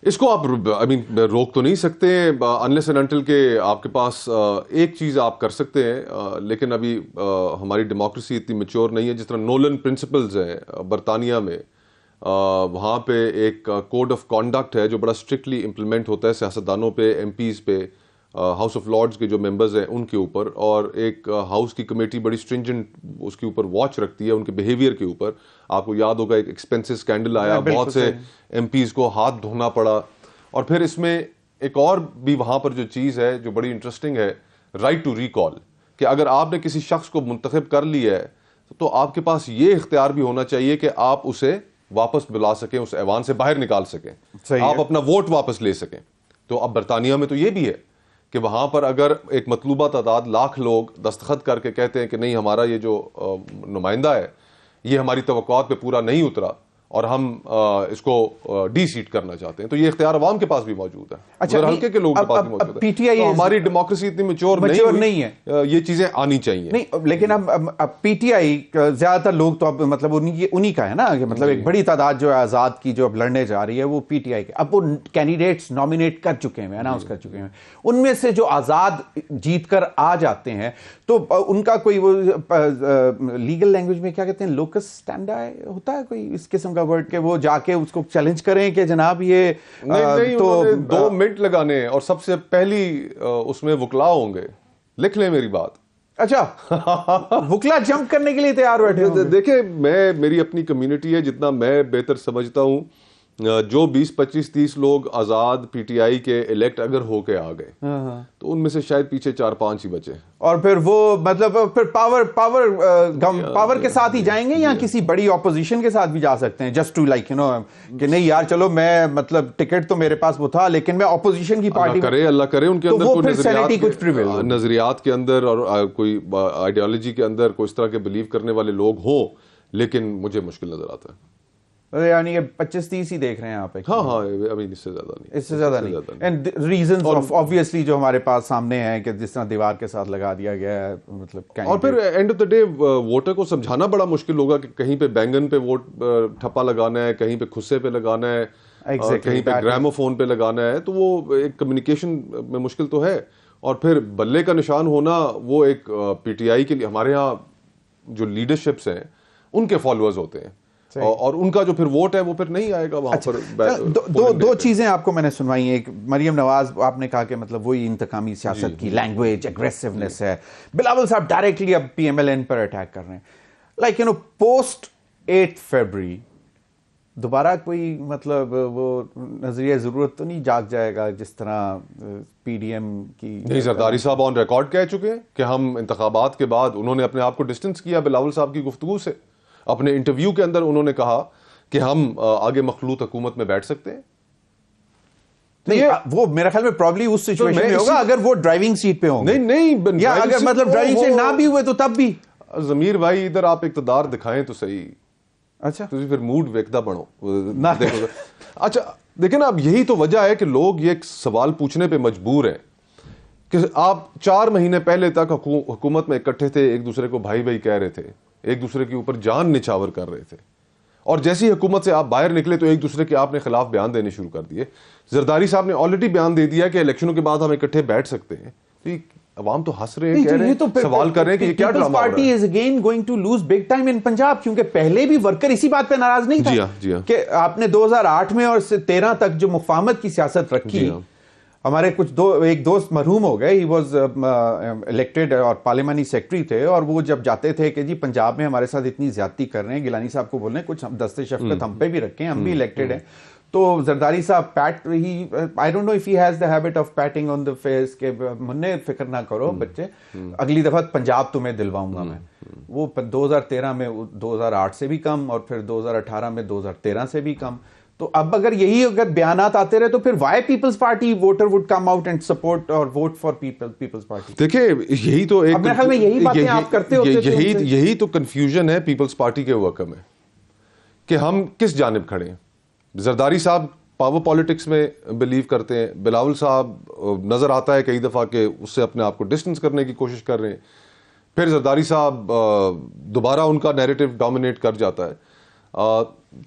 اس کو آپ روک تو نہیں سکتے انلیس اینڈ انٹل کہ آپ کے پاس ایک چیز آپ کر سکتے ہیں, لیکن ابھی ہماری ڈیموکریسی اتنی میچور نہیں ہے. جس طرح نولن پرنسپلز ہیں برطانیہ میں, وہاں پہ ایک کوڈ آف کانڈکٹ ہے جو بڑا اسٹرکٹلی امپلیمنٹ ہوتا ہے سیاستدانوں پہ, ایم پیز پہ, ہاؤس آف لارڈز کے جو ممبرز ہیں ان کے اوپر, اور ایک ہاؤس کی کمیٹی بڑی اسٹرنجنٹ اس کے اوپر واچ رکھتی ہے ان کے بیہیویئر کے اوپر. آپ کو یاد ہوگا ایک ایکسپینسو اسکینڈل آیا, بہت سے ایم پیز کو ہاتھ دھونا پڑا. اور پھر اس میں ایک اور بھی وہاں پر جو چیز ہے جو بڑی انٹرسٹنگ ہے, رائٹ ٹو ریکال, کہ اگر آپ نے کسی شخص کو منتخب کر لیا ہے تو آپ کے پاس یہ اختیار بھی ہونا چاہیے کہ آپ اسے واپس بلا سکیں, اس ایوان سے باہر نکال سکیں, آپ اپنا ووٹ واپس لے سکیں. تو اب برطانیہ میں تو یہ بھی ہے کہ وہاں پر اگر ایک مطلوبہ تعداد لاکھ لوگ دستخط کر کے کہتے ہیں کہ نہیں ہمارا یہ جو نمائندہ ہے یہ ہماری توقعات پہ پورا نہیں اترا اور ہم اس کو ڈی سیٹ کرنا چاہتے ہیں, تو یہ اختیار عوام کے پاس بھی موجود ہے. اچھا, ہلکے کے لوگوں کے پاس بھی موجود ہے. تو ہماری ڈیموکریسی اتنی میچور نہیں ہے, یہ چیزیں آنی چاہیے. نہیں لیکن اب پی ٹی آئی زیادہ تر لوگ تو اب مطلب انہی کا ہے نا, کہ مطلب ایک بڑی تعداد جو ہے آزاد کی جو اب لڑنے جا رہی ہے وہ پی ٹی آئی کے, اب وہ کینڈیڈیٹس نامینیٹ کر چکے ہیں, اناؤنس کر چکے ہیں. ان میں سے جو آزاد جیت کر آ جاتے ہیں تو ان کا کوئی وہ لیگل لینگویج میں کیا کہتے ہیں, لوکس اسٹینڈا ہوتا ہے کوئی اس قسم کا ورڈ, کہ وہ جا کے اس کو چیلنج کریں کہ جناب یہ تو 2 منٹ لگانے اور سب سے پہلی اس میں وکلا ہوں گے. لکھ لیں میری بات. اچھا, وکلا جمپ کرنے کے لیے تیار بیٹھے. دیکھیں میری اپنی کمیونٹی ہے, جتنا میں بہتر سمجھتا ہوں, جو 20-25-30 لوگ آزاد پی ٹی آئی کے الیکٹ اگر ہو کے آ گئے تو ان میں سے شاید پیچھے 4-5 ہی بچے, اور پھر وہ مطلب پھر پاور کے ساتھ ہی جائیں گے یا کسی بڑی اپوزیشن کے ساتھ بھی جا سکتے ہیں, جسٹ ٹو لائک کہ نہیں یار چلو میں مطلب ٹکٹ تو میرے پاس وہ تھا لیکن میں اپوزیشن کی پارٹی کرے, اللہ کرے ان کے اندر کوئی نظریات کے اندر اور کوئی آئیڈیالوجی کے اندر کوئی اس طرح کے بلیو کرنے والے لوگ ہوں, لیکن مجھے مشکل نظر آتا ہے. یعنی یہ 25-30 ہی دیکھ رہے ہیں آپ؟ ہاں ابھی اس سے زیادہ نہیں, اس سے زیادہ نہیں. اینڈ ریزنز obviously جو ہمارے پاس سامنے ہیں کہ جس طرح دیوار کے ساتھ لگا دیا گیا ہے, مطلب اور پھر and of the day voter کو سمجھانا بڑا مشکل ہوگا کہ کہیں پہ بینگن پہ ووٹ ٹھپا لگانا ہے, کہیں پہ خصے پہ لگانا ہے, کہیں پہ گرامو فون پہ لگانا ہے, تو وہ ایک کمیونیکیشن میں مشکل تو ہے. اور پھر بلے کا نشان ہونا وہ ایک پی ٹی آئی کے لیے, ہمارے ہاں جو لیڈرشپس ہیں ان کے فالوورز ہوتے ہیں, اور ان کا جو پھر ووٹ ہے وہ پھر نہیں آئے گا وہاں پر. دو چیزیں آپ کو میں نے سنوائی ہیں. ایک مریم نواز, آپ نے کہا کہ مطلب وہی انتقامی سیاست کی لینگویج ایگریسونیس ہے. بلاول صاحب ڈائریکٹلی اب پی ایم ایل این پر اٹیک کر رہے ہیں. لائک پوسٹ 8 فیبری دوبارہ کوئی مطلب وہ نظریہ ضرورت تو نہیں جاگ جائے گا جس طرح پی ڈی ایم کی؟ نہیں, زرداری صاحب آن ریکارڈ کہہ چکے ہیں کہ ہم انتخابات کے بعد, انہوں نے اپنے آپ کو ڈسٹنس کیا بلاول صاحب کی گفتگو سے. اپنے انٹرویو کے اندر انہوں نے کہا کہ ہم آگے مخلوط حکومت میں بیٹھ سکتے ہیں. نہیں, وہ میرا خیال میں پرابلی اس سچویشن میں ہوگا اگر وہ ڈرائیونگ سیٹ پہ ہوں. نہیں, یا اگر مطلب ڈرائیونگ سیٹ نہ بھی ہوئے تو تب بھی. ضمیر بھائی ادھر آپ اقتدار دکھائیں تو صحیح. اچھا پھر موڈ ویکدا بنو. اچھا دیکھیں نا, اب یہی تو وجہ ہے کہ لوگ یہ سوال پوچھنے پہ مجبور ہیں کہ آپ 4 مہینے پہلے تک حکومت میں اکٹھے تھے, ایک دوسرے کو بھائی بھائی کہہ رہے تھے, ایک دوسرے کے اوپر جان نچھاور کر رہے تھے, اور جیسی حکومت سے آپ باہر نکلے تو ایک دوسرے کے آپ نے خلاف بیان دینے شروع کر دیے. زرداری صاحب نے آلریڈی بیان دے دیا کہ الیکشنوں کے بعد ہم اکٹھے بیٹھ سکتے ہیں. عوام تو ہنس رہے ہیں, کہہ رہے ہیں, سوال کر رہے ہیں کہ یہ کیا ڈرامہ ہو رہا ہے. Party is again going to lose big time in Punjab, کیونکہ پہلے بھی ورکر اسی بات پہ ناراض نہیں تھا کہ آپ نے 2008 میں اور 13 تک جو مفاہمت کی سیاست رکھی. ہمارے ایک دوست مرحوم ہو گئے, ہی واز الیکٹڈ اور پارلیمانی سیکرٹری تھے, اور وہ جب جاتے تھے کہ جی پنجاب میں ہمارے ساتھ اتنی زیادتی کر رہے ہیں, گیلانی صاحب کو بول رہے ہیں کچھ دستے شفقت ہم پہ بھی رکھیں, ہم بھی الیکٹڈ ہیں. تو زرداری صاحب I don't know if he has the habit of patting on the face کہ منہ فکر نہ کرو بچے, اگلی دفعہ پنجاب تمہیں دلواؤں گا میں. وہ 2013 میں 2008 سے بھی کم, اور پھر 2018 میں 2013 سے بھی کم. تو اب اگر یہی بیانات آتے رہے تو پھر why Peoples Party voter would come out and support اور ووٹ فار پیپلز پارٹی؟ دیکھیں یہی تو ایک, میرے خیال میں یہی باتیں آپ کرتے ہوتے, یہی تو کنفیوژن ہے پیپلز پارٹی کے ورکر میں کہ ہم کس جانب کھڑے ہیں. زرداری صاحب پاور پالیٹکس میں بلیو کرتے ہیں, بلاول صاحب نظر آتا ہے کئی دفعہ کہ اس سے اپنے آپ کو ڈسٹنس کرنے کی کوشش کر رہے ہیں, پھر زرداری صاحب دوبارہ ان کا نیریٹو ڈومینیٹ کر جاتا ہے.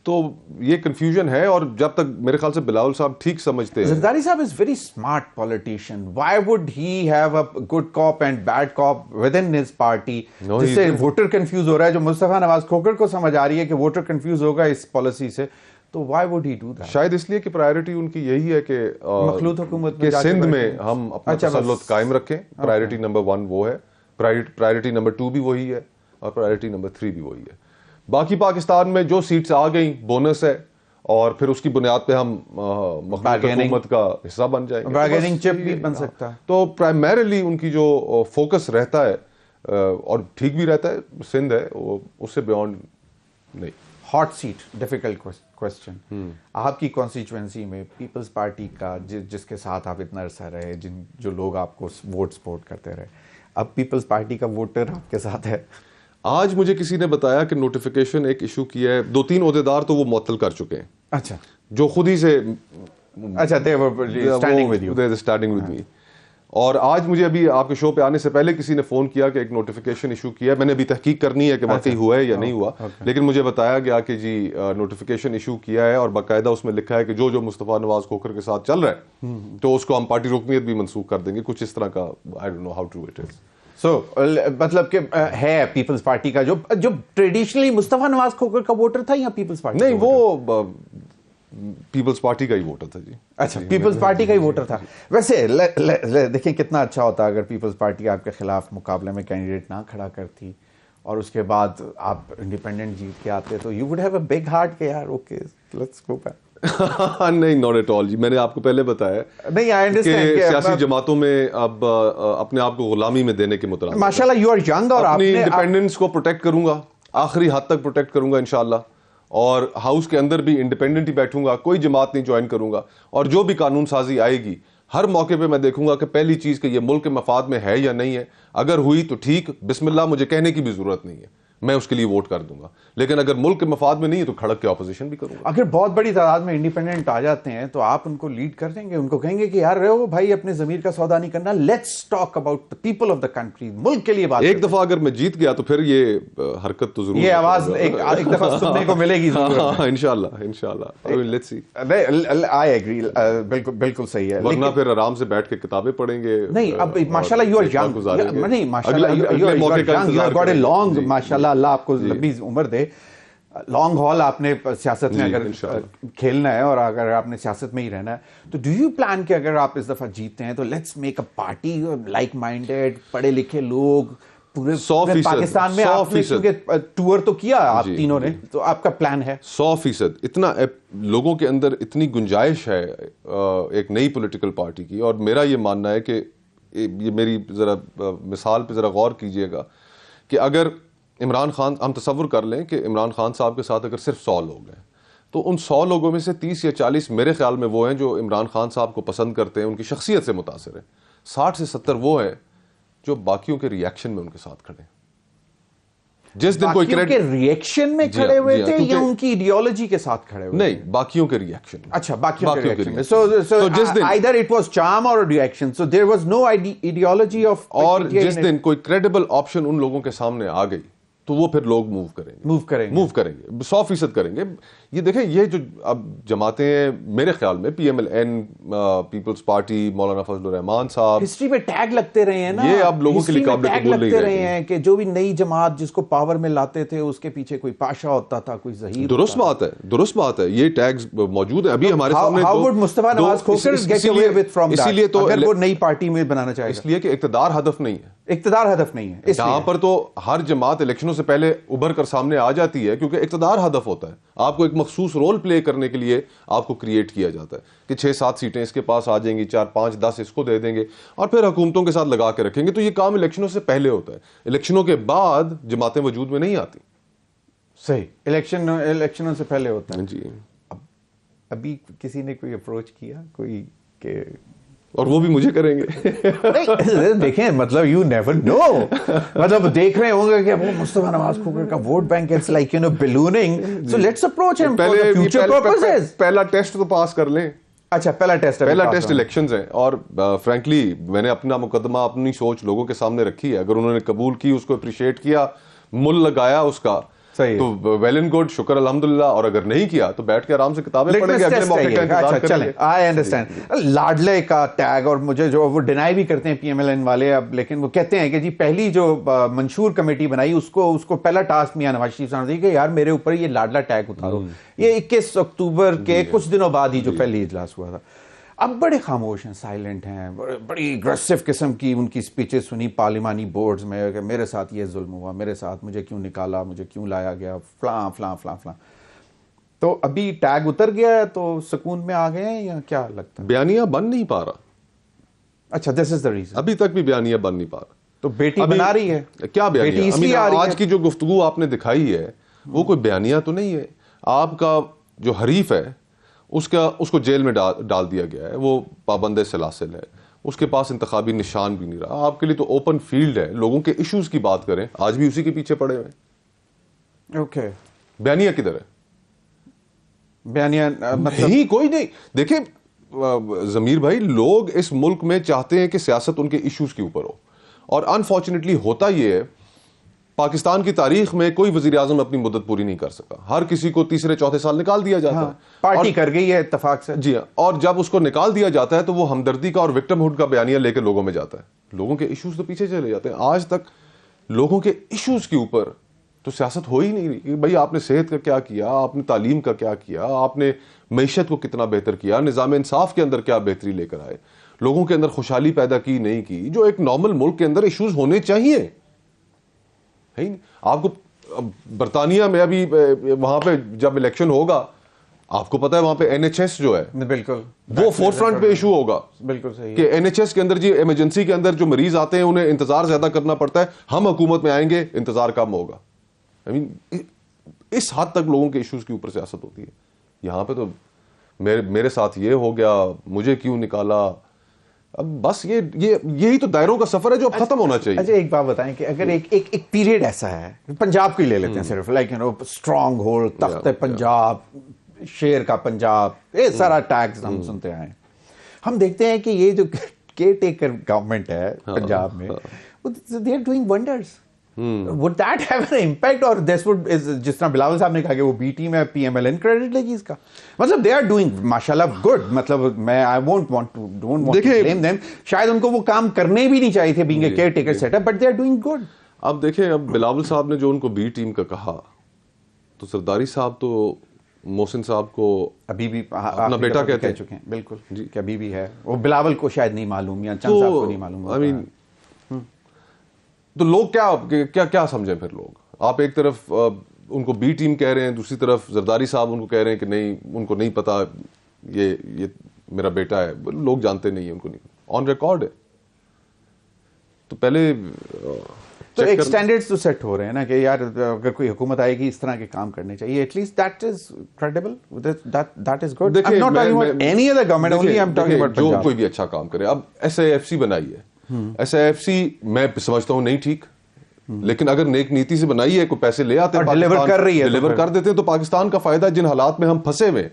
تو یہ کنفیوژن ہے, اور جب تک میرے خیال سے بلاول صاحب ٹھیک سمجھتے ہیں. Zardari sahab is very smart politician. Why would he have a good cop and bad cop with in his party, جس سے ووٹر کنفیوز ہو رہا ہے. جو مصطفیٰ نواز کھوکر کو سمجھ آ رہی ہے کہ ووٹر کنفیوز ہوگا اس پالیسی سے, تو Y would he do that? شاید اس لیے کہ پرائرٹی ان کی یہی ہے کہ مخلوط حکومت کہ سندھ میں ہم اپنا تسلط قائم رکھیں. پرائرٹی نمبر 1 وہ ہے, پرائرٹی نمبر 2 بھی وہی ہے, اور پرائرٹی نمبر 3 بھی وہی ہے. باقی پاکستان میں جو سیٹس آ گئیں بونس ہے, اور پھر اس کی بنیاد پہ ہم مخلوط حکومت کا حصہ بن جائیں گے. بارگیننگ چپ بھی بن سکتا ہے. تو پرائمریلی ان کی جو فوکس رہتا ہے, اور ٹھیک بھی رہتا ہے, سندھ ہے, اس سے بیونڈ نہیں. Hot seat difficult question. آپ کی کانسٹیچوئنسی میں پیپلز پارٹی کا جس کے ساتھ آپ اتنا عرصہ رہے, جو لوگ آپ کو ووٹ سپورٹ کرتے رہے, اب پیپلز پارٹی کا ووٹر آپ کے ساتھ ہے. آج مجھے کسی نے بتایا کہ نوٹیفیکیشن ایک ایشو کیا ہے, 2-3 عہدیدار تو وہ معطل کر چکے ہیں. اچھا, جو خود ہی سے اچھا they were standing with you. They were standing with me. اور آج مجھے ابھی آپ کے شو پہ آنے سے پہلے کسی نے فون کیا کہ ایک نوٹیفیکیشن ایشو کیا ہے. میں نے ابھی تحقیق کرنی ہے کہ واقعی ہوا ہے یا نہیں ہوا, لیکن مجھے بتایا گیا کہ جی نوٹیفیکیشن ایشو کیا ہے اور باقاعدہ اس میں لکھا ہے کہ جو مصطفیٰ نواز کھوکھر کے ساتھ چل رہا ہے تو اس کو ہم پارٹی رکنیت بھی منسوخ کر دیں گے, کچھ اس طرح کا. I don't know how true it is. سو مطلب کہ ہے پیپلز پارٹی کا جو ٹریڈیشنلی مصطفیٰ نواز کھوکھر کا ووٹر تھا یا پیپلز پارٹی؟ نہیں, وہ پیپلز پارٹی کا ہی ووٹر تھا جی. اچھا, پیپلز پارٹی کا ہی ووٹر تھا. ویسے دیکھیں کتنا اچھا ہوتا اگر پیپلز پارٹی آپ کے خلاف مقابلے میں کینڈیڈیٹ نہ کھڑا کرتی اور اس کے بعد آپ انڈیپینڈنٹ جیت کے آتے, تو you would have a big heart کہ یار اوکے لیٹس گو بیک. نہیں, ناٹ ایٹ آل جی. میں نے آپ کو پہلے بتایا نہیں کہ سیاسی جماعتوں میں اب اپنے آپ کو غلامی میں دینے کے مترادف ماشاءاللہ یو آر ینگ, اور اپنی انڈیپینڈنس کو پروٹیکٹ کروں گا, آخری حد تک پروٹیکٹ کروں گا انشاءاللہ, اور ہاؤس کے اندر بھی انڈیپینڈنٹ ہی بیٹھوں گا, کوئی جماعت نہیں جوائن کروں گا. اور جو بھی قانون سازی آئے گی ہر موقع پہ میں دیکھوں گا کہ پہلی چیز کہ یہ ملک کے مفاد میں ہے یا نہیں ہے. اگر ہوئی تو ٹھیک, بسم اللہ, مجھے کہنے کی بھی ضرورت نہیں ہے, میں اس کے لیے ووٹ کر دوں گا. لیکن اگر ملک کے مفاد میں نہیں ہے تو کھڑک کے اپوزیشن بھی کروں گا. اگر بہت بڑی تعداد میں انڈیپینڈنٹ آ جاتے ہیں تو آپ ان کو لیڈ کر دیں گے, ان کو کہیں گے کہ یار رہو بھائی, اپنے ضمیر کا سودا نہیں کرنا, let's talk about the people of the country, ملک کے لیے بات. ایک دفعہ اگر میں جیت گیا تو پھر یہ حرکت تو ضرور, یہ آواز ایک دفعہ سننے کو ملے گی ضرور. انشاءاللہ لیٹس سی. آئی ایگری, بالکل صحیح ہے. ورنہ پھر آرام سے بیٹھ کے کتابیں پڑھیں گے. نہیں, اب ماشاءاللہ یو آر ینگ, نہیں ماشاءاللہ you have got a long, ماشاءاللہ اللہ آپ کو لمبی عمر دے, لانگ ہال آپ نے سیاست میں اگر کھیلنا ہے اور اگر آپ نے سیاست میں ہی رہنا ہے تو ڈو یو پلان کہ اگر آپ اس دفعہ جیتے ہیں تو let's make a party like minded, پڑھے لکھے لوگ پورے پاکستان میں, آپ نے کیونکہ ٹور تو کیا آپ تینوں نے, تو آپ کا پلان ہے 100%. اتنا لوگوں کے اندر اتنی گنجائش ہے ایک نئی پولیٹیکل پارٹی کی, اور میرا یہ ماننا ہے کہ یہ میری ذرا مثال پہ ذرا غور کیجئے گا کہ اگر عمران خان, ہم تصور کر لیں کہ عمران خان صاحب کے ساتھ اگر صرف 100 لوگ ہیں تو ان 100 لوگوں میں سے 30 یا 40 میرے خیال میں وہ ہیں جو عمران خان صاحب کو پسند کرتے ہیں, ان کی شخصیت سے متاثر ہیں. 60 سے 70 وہ ہیں جو باقیوں کے ریئیکشن میں ان کے ساتھ کھڑے ہیں. جس دن کوئی ریئیکشن میں کھڑے ہوئے تھے یا ان کی ایڈیالوجی کے ساتھ کھڑے ہوئے؟ نہیں, باقیوں کے ریئیکشن. اچھا, باقیوں کے ریئیکشن میں. So جس دن either it was charm or reaction, so there was no ideology of. اور جس دن کوئی کریڈیبل آپشن ان لوگوں کے سامنے آ گئی تو وہ پھر لوگ موو کریں گے 100% کریں گے. یہ دیکھیں, یہ جو اب جماعتیں ہیں میرے خیال میں P M L N, Peoples Party, Maulana Fazl الرحمان صاحب, ہسٹری پہ ٹیگ لگتے رہے ہیں نا, یہ اب لوگوں کے لیے قابل قبول نہیں رہے ہیں کہ جو بھی نئی جماعت جس کو پاور میں لاتے تھے اس کے پیچھے کوئی پاشا ہوتا تھا, کوئی ظہیر. درست بات ہے, یہ ٹیگز موجود ہیں ابھی ہمارے سامنے. How would Mustafa Nawaz Khokar get away with from that اگر وہ نئی پارٹی میں بنانا چاہے؟ اس لیے کہ اقتدار ہدف نہیں ہے. یہاں پر تو ہر جماعت الیکشنوں سے پہلے ابھر کر سامنے آ جاتی ہے کیونکہ اقتدار ہدف ہوتا ہے. آپ کو ایک مخصوص رول پلے کرنے کے لیے آپ کو کریٹ کیا جاتا ہے کہ 6-7 سیٹیں اس کے پاس آ جائیں گی, 4-5-10 اس کو دے دیں گے اور پھر حکومتوں کے ساتھ لگا کے رکھیں گے. تو یہ کام الیکشنوں سے پہلے ہوتا ہے, الیکشنوں کے بعد جماعتیں وجود میں نہیں آتی. صحیح, الیکشنوں سے پہلے ہوتا ہے جی. ابھی کسی نے کوئی اپروچ کیا کوئی کہ, اور وہ بھی مجھے کریں گے؟ دیکھیں مطلب یو نیور نو, مطلب دیکھ رہے ہوں گے کہ وہ مصطفیٰ نواز کھوکھر کا vote bank it's like you know ballooning, so let's approach ہم فار دی فیوچر پرپسز. پہلا ٹیسٹ تو پاس کر لیں. اچھا, پہلا ٹیسٹ الیکشنز ہیں, اور فرینکلی میں نے اپنا مقدمہ, اپنی سوچ لوگوں کے سامنے رکھی ہے. اگر انہوں نے قبول کی, اس کو اپریشیٹ کیا, مل لگایا اس کا, تو ویل اینڈ گڈ, شکر الحمدللہ. اور اگر نہیں کیا تو بیٹھ کے آرام سے کتابیں پڑھیں گے, اگلے موقع کا انتظار کریں گے. I understand. لاڈلے کا ٹیگ, اور مجھے جو وہ ڈینائی بھی کرتے ہیں پی ایم ایل این والے اب, لیکن وہ کہتے ہیں کہ جی پہلی جو منشور کمیٹی بنائی اس کو پہلا ٹاسک میاں نواز شریف صاحب نے دیا کہ یار میرے اوپر یہ لاڈلا ٹیگ اتارو. یہ 21 اکتوبر کے کچھ دنوں بعد ہی جو پہلی اجلاس ہوا تھا. اب بڑے خاموش ہیں, سائلنٹ ہیں, بڑی اگریسو قسم کی ان کی سپیچز سنی پارلیمانی بورڈز میں کہ میرے ساتھ یہ ظلم ہوا, میرے ساتھ مجھے کیوں نکالا, مجھے کیوں لایا گیا, فلاں فلاں فلاں فلاں. تو ابھی ٹیگ اتر گیا ہے تو سکون میں آ گئے ہیں یا کیا لگتا ہے؟ بیانیہ بن نہیں پا رہا. اچھا, دس از دا ریزن. ابھی تک بھی بیانیہ بن نہیں پا رہا. تو بیٹی بنا رہی ہے, کیا بیانیہ؟ آج کی جو گفتگو آپ نے دکھائی ہے وہ کوئی بیانیہ تو نہیں ہے. آپ کا جو حریف ہے اس کو جیل میں ڈال دیا گیا ہے, وہ پابند سلاسل ہے, اس کے پاس انتخابی نشان بھی نہیں رہا. آپ کے لیے تو اوپن فیلڈ ہے, لوگوں کے ایشوز کی بات کریں, آج بھی اسی کے پیچھے پڑے ہوئے. اوکے, بیانیہ کدھر ہے؟ بیانیہ نہیں, کوئی نہیں. دیکھیں ضمیر بھائی, لوگ اس ملک میں چاہتے ہیں کہ سیاست ان کے ایشوز کے اوپر ہو, اور انفارچونیٹلی ہوتا یہ ہے پاکستان کی تاریخ میں کوئی وزیر اعظم اپنی مدت پوری نہیں کر سکا, ہر کسی کو تیسرے چوتھے سال نکال دیا جاتا ہے. پارٹی کر گئی ہے اتفاق سے. جی ہاں, اور جب اس کو نکال دیا جاتا ہے تو وہ ہمدردی کا اور وکٹم ہوڈ کا بیانیہ لے کے لوگوں میں جاتا ہے, لوگوں کے ایشوز تو پیچھے چلے جاتے ہیں. آج تک لوگوں کے ایشوز کے اوپر تو سیاست ہو ہی نہیں رہی کہ بھائی آپ نے صحت کا کیا کیا, آپ نے تعلیم کا کیا کیا, آپ نے معیشت کو کتنا بہتر کیا, نظام انصاف کے اندر کیا بہتری لے کر آئے, لوگوں کے اندر خوشحالی پیدا کی نہیں کی, جو ایک نارمل ملک کے اندر ایشوز ہونے چاہیے. ہے نہیں, آپ کو برطانیہ میں ابھی وہاں پہ جب الیکشن ہوگا, آپ کو پتا ہے وہاں پہ NHS جو ہے بالکل وہ فور فرنٹ پہ ایشو ہوگا. بالکل صحیح کہ NHS کے اندر جی ایمرجنسی کے اندر جو مریض آتے ہیں انہیں انتظار زیادہ کرنا پڑتا ہے, ہم حکومت میں آئیں گے انتظار کم ہوگا. اس حد تک لوگوں کے ایشوز کے اوپر سیاست ہوتی ہے. یہاں پہ تو میرے ساتھ یہ ہو گیا, مجھے کیوں نکالا, اب بس یہی تو دائروں کا سفر ہے جو اب ختم ہونا چاہیے. اچھا ایک بات بتائیں کہ اگر ایک پیریڈ ایسا ہے, پنجاب کو ہی لے لیتے ہیں صرف, لائک اسٹرانگ ہولڈ, تخت پنجاب, شیر کا پنجاب, یہ سارا ٹیگز ہم سنتے آئے. ہم دیکھتے ہیں کہ یہ جو کیئر ٹیکر گورنمنٹ ہے پنجاب میں, they are doing wonders. Would that have an impact, or this would, جس طرح بلاول صاحب نے کہا کہ وہ بی ٹیم ہے, PMLN کریڈٹ لے گی اس کا, مطلب they are doing ماشاءاللہ good, مطلب میں I don't want to blame them, شاید ان کو وہ کام کرنے بھی نہیں چاہیے تھے being a caretaker setup, but they are doing good. اب دیکھیں, اب بلاول صاحب نے جو ان کو بی ٹیم کا کہا, تو زرداری صاحب تو محسن صاحب کو ابھی بھی اپنا بیٹا کہہ چکے ہیں. بالکل جی, کہ ابھی بھی ہے, وہ بلاول کو شاید نہیں معلوم, یا چند صاحب کو نہیں معلوم. تو لوگ کیا سمجھیں پھر لوگ؟ آپ ایک طرف ان کو بی ٹیم کہہ رہے ہیں, دوسری طرف زرداری صاحب ان کو کہہ رہے ہیں کہ نہیں, ان کو نہیں پتا, یہ میرا بیٹا ہے. لوگ جانتے نہیں ہیں, ان کو نہیں, آن ریکارڈ ہے. تو پہلے تو ایک سٹینڈرڈز تو سیٹ ہو رہے ہیں نا کہ یار اگر کوئی حکومت آئے گی اس طرح کے کام کرنے چاہیے, at least that is credible, that is good. I'm not talking about any other government, only I'm talking about جو Punjab. کوئی بھی اچھا کام کرے. اب SIFC بنائی ہے, SIFC میں سمجھتا ہوں نہیں ٹھیک, لیکن اگر نیک نیتی سے بنائی ہے, کوئی پیسے لے آتے ہیں, ڈلیور کر رہی ہے, ڈلیور کر دیتے ہیں, تو پاکستان کا فائدہ. جن حالات میں ہم پھنسے ہوئے,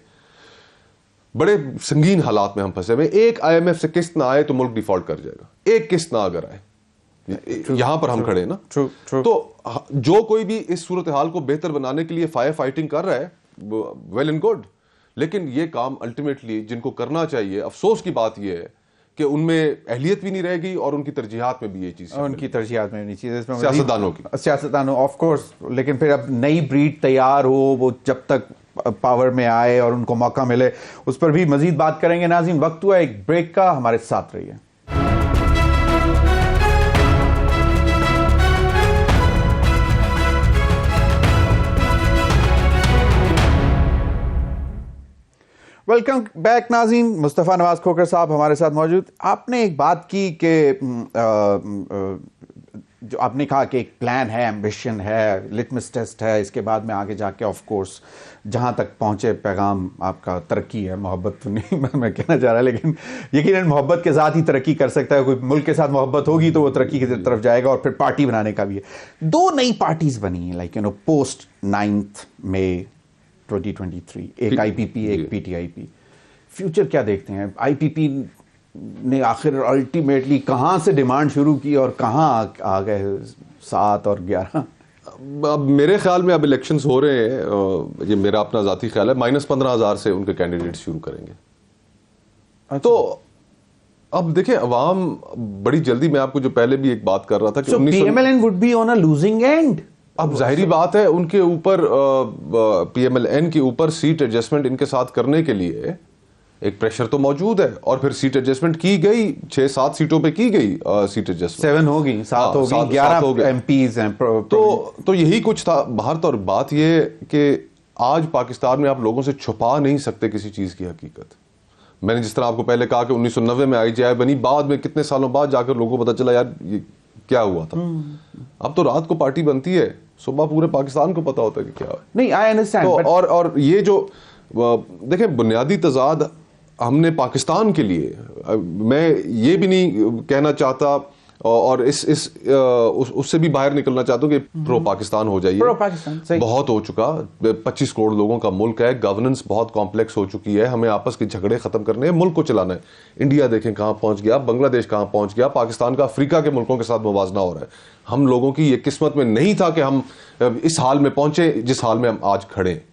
بڑے سنگین حالات میں ہم پھنسے ہوئے, ایک IMF سے قسط نہ آئے تو ملک ڈیفالٹ کر جائے گا. ایک قسط نہ اگر آئے, یہاں پر ہم کھڑے نا, تو جو کوئی بھی اس صورتحال کو بہتر بنانے کے لیے فائر فائٹنگ کر رہا ہے, ویل اینڈ گڈ, لیکن یہ کام الٹیمیٹلی جن کو کرنا چاہیے, افسوس کی بات یہ ہے کہ ان میں اہلیت بھی نہیں رہے گی, اور ان کی ترجیحات میں بھی یہ چیز, ان کی ترجیحات میں نہیں چیز, سیاستدانوں آف کورس. لیکن پھر اب نئی بریڈ تیار ہو, وہ جب تک پاور میں آئے اور ان کو موقع ملے, اس پر بھی مزید بات کریں گے. ناظرین, وقت ہوا ایک بریک کا, ہمارے ساتھ رہیے. ویلکم بیک ناظرین. مصطفیٰ نواز کھوکھر صاحب ہمارے ساتھ موجود. آپ نے ایک بات کی کہ جو آپ نے کہا کہ ایک پلان ہے, ایمبیشن ہے, لٹمس ٹیسٹ ہے, اس کے بعد میں آگے جا کے آف کورس جہاں تک پہنچے پیغام آپ کا ترقی ہے, محبت تو نہیں میں کہنا چاہ رہا, لیکن یقیناً محبت کے ساتھ ہی ترقی کر سکتا ہے. کوئی ملک کے ساتھ محبت ہوگی تو وہ ترقی کی طرف جائے گا, اور پھر پارٹی بنانے کا بھی ہے. 2 نئی پارٹیز بنی ہیں, لائک پوسٹ 9 مئی 2023, ایک IPP, ایک PTIP. فیوچر کیا دیکھتے ہیں؟ IPP نے آخر الٹیمیٹلی کہاں سے ڈیمانڈ شروع کی اور کہاں آ گئے 7 اور 11؟ اب میرے خیال میں اب الیکشنز ہو رہے ہیں, یہ میرا اپنا ذاتی خیال ہے, -15,000 سے ان کے کینڈیڈیٹس شروع کریں گے. تو اب دیکھیں, عوام بڑی جلدی, میں آپ کو جو پہلے بھی ایک بات کر رہا تھا کہ PMLN would be on a losing end. اب ظاہری بات ہے ان کے اوپر, PMLN کے اوپر سیٹ ایڈجسٹمنٹ ان کے ساتھ کرنے کے لیے ایک پریشر تو موجود ہے, اور پھر سیٹ ایڈجسٹمنٹ کی گئی, 6-7 سیٹوں پہ کی گئی سیٹ ایڈجسٹمنٹ, 7 ہوگی, 7 ہوگی, 11 MPs ہیں. تو یہی کچھ تھا باہر. اور بات یہ کہ آج پاکستان میں آپ لوگوں سے چھپا نہیں سکتے کسی چیز کی حقیقت. میں نے جس طرح آپ کو پہلے کہا کہ 1990 میں IGI بنی, بعد میں کتنے سالوں بعد جا کر لوگوں کو پتا چلا یار کیا ہوا تھا. اب تو رات کو پارٹی بنتی ہے, صبح پورے پاکستان کو پتا ہوتا ہے کہ کیا ہے. نہیں, آئی انڈرسٹینڈ. اور یہ جو دیکھیں بنیادی تضاد ہم نے پاکستان کے لیے, میں یہ بھی نہیں کہنا چاہتا اور اس سے بھی باہر نکلنا چاہتا ہوں کہ پرو پاکستان ہو جائیے. بہت ہو چکا, 25 کروڑ لوگوں کا ملک ہے, گورننس بہت کمپلیکس ہو چکی ہے, ہمیں آپس کے جھگڑے ختم کرنے ہیں, ملک کو چلانا ہے. انڈیا دیکھیں کہاں پہنچ گیا, بنگلہ دیش کہاں پہنچ گیا, پاکستان کا افریقہ کے ملکوں کے ساتھ موازنہ ہو رہا ہے. ہم لوگوں کی یہ قسمت میں نہیں تھا کہ ہم اس حال میں پہنچے جس حال میں ہم آج کھڑے ہیں.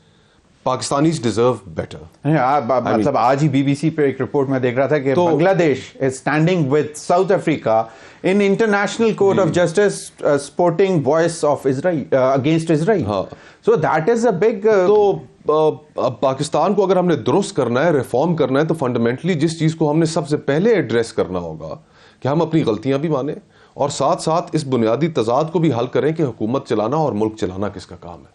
Pakistanis deserve better. مطلب آج ہی BBC پہ ایک رپورٹ میں دیکھ رہا تھا کہ بنگلہ دیش is standing with South Africa in International Court of Justice supporting voice of Israel against Israel. So that is a big تو اب پاکستان کو اگر ہم نے درست کرنا ہے, ریفارم کرنا ہے, تو فنڈامنٹلی جس چیز کو ہم نے سب سے پہلے ایڈریس کرنا ہوگا کہ ہم اپنی غلطیاں بھی مانیں اور ساتھ ساتھ اس بنیادی تضاد کو بھی حل کریں کہ حکومت چلانا اور ملک چلانا کس کا کام ہے.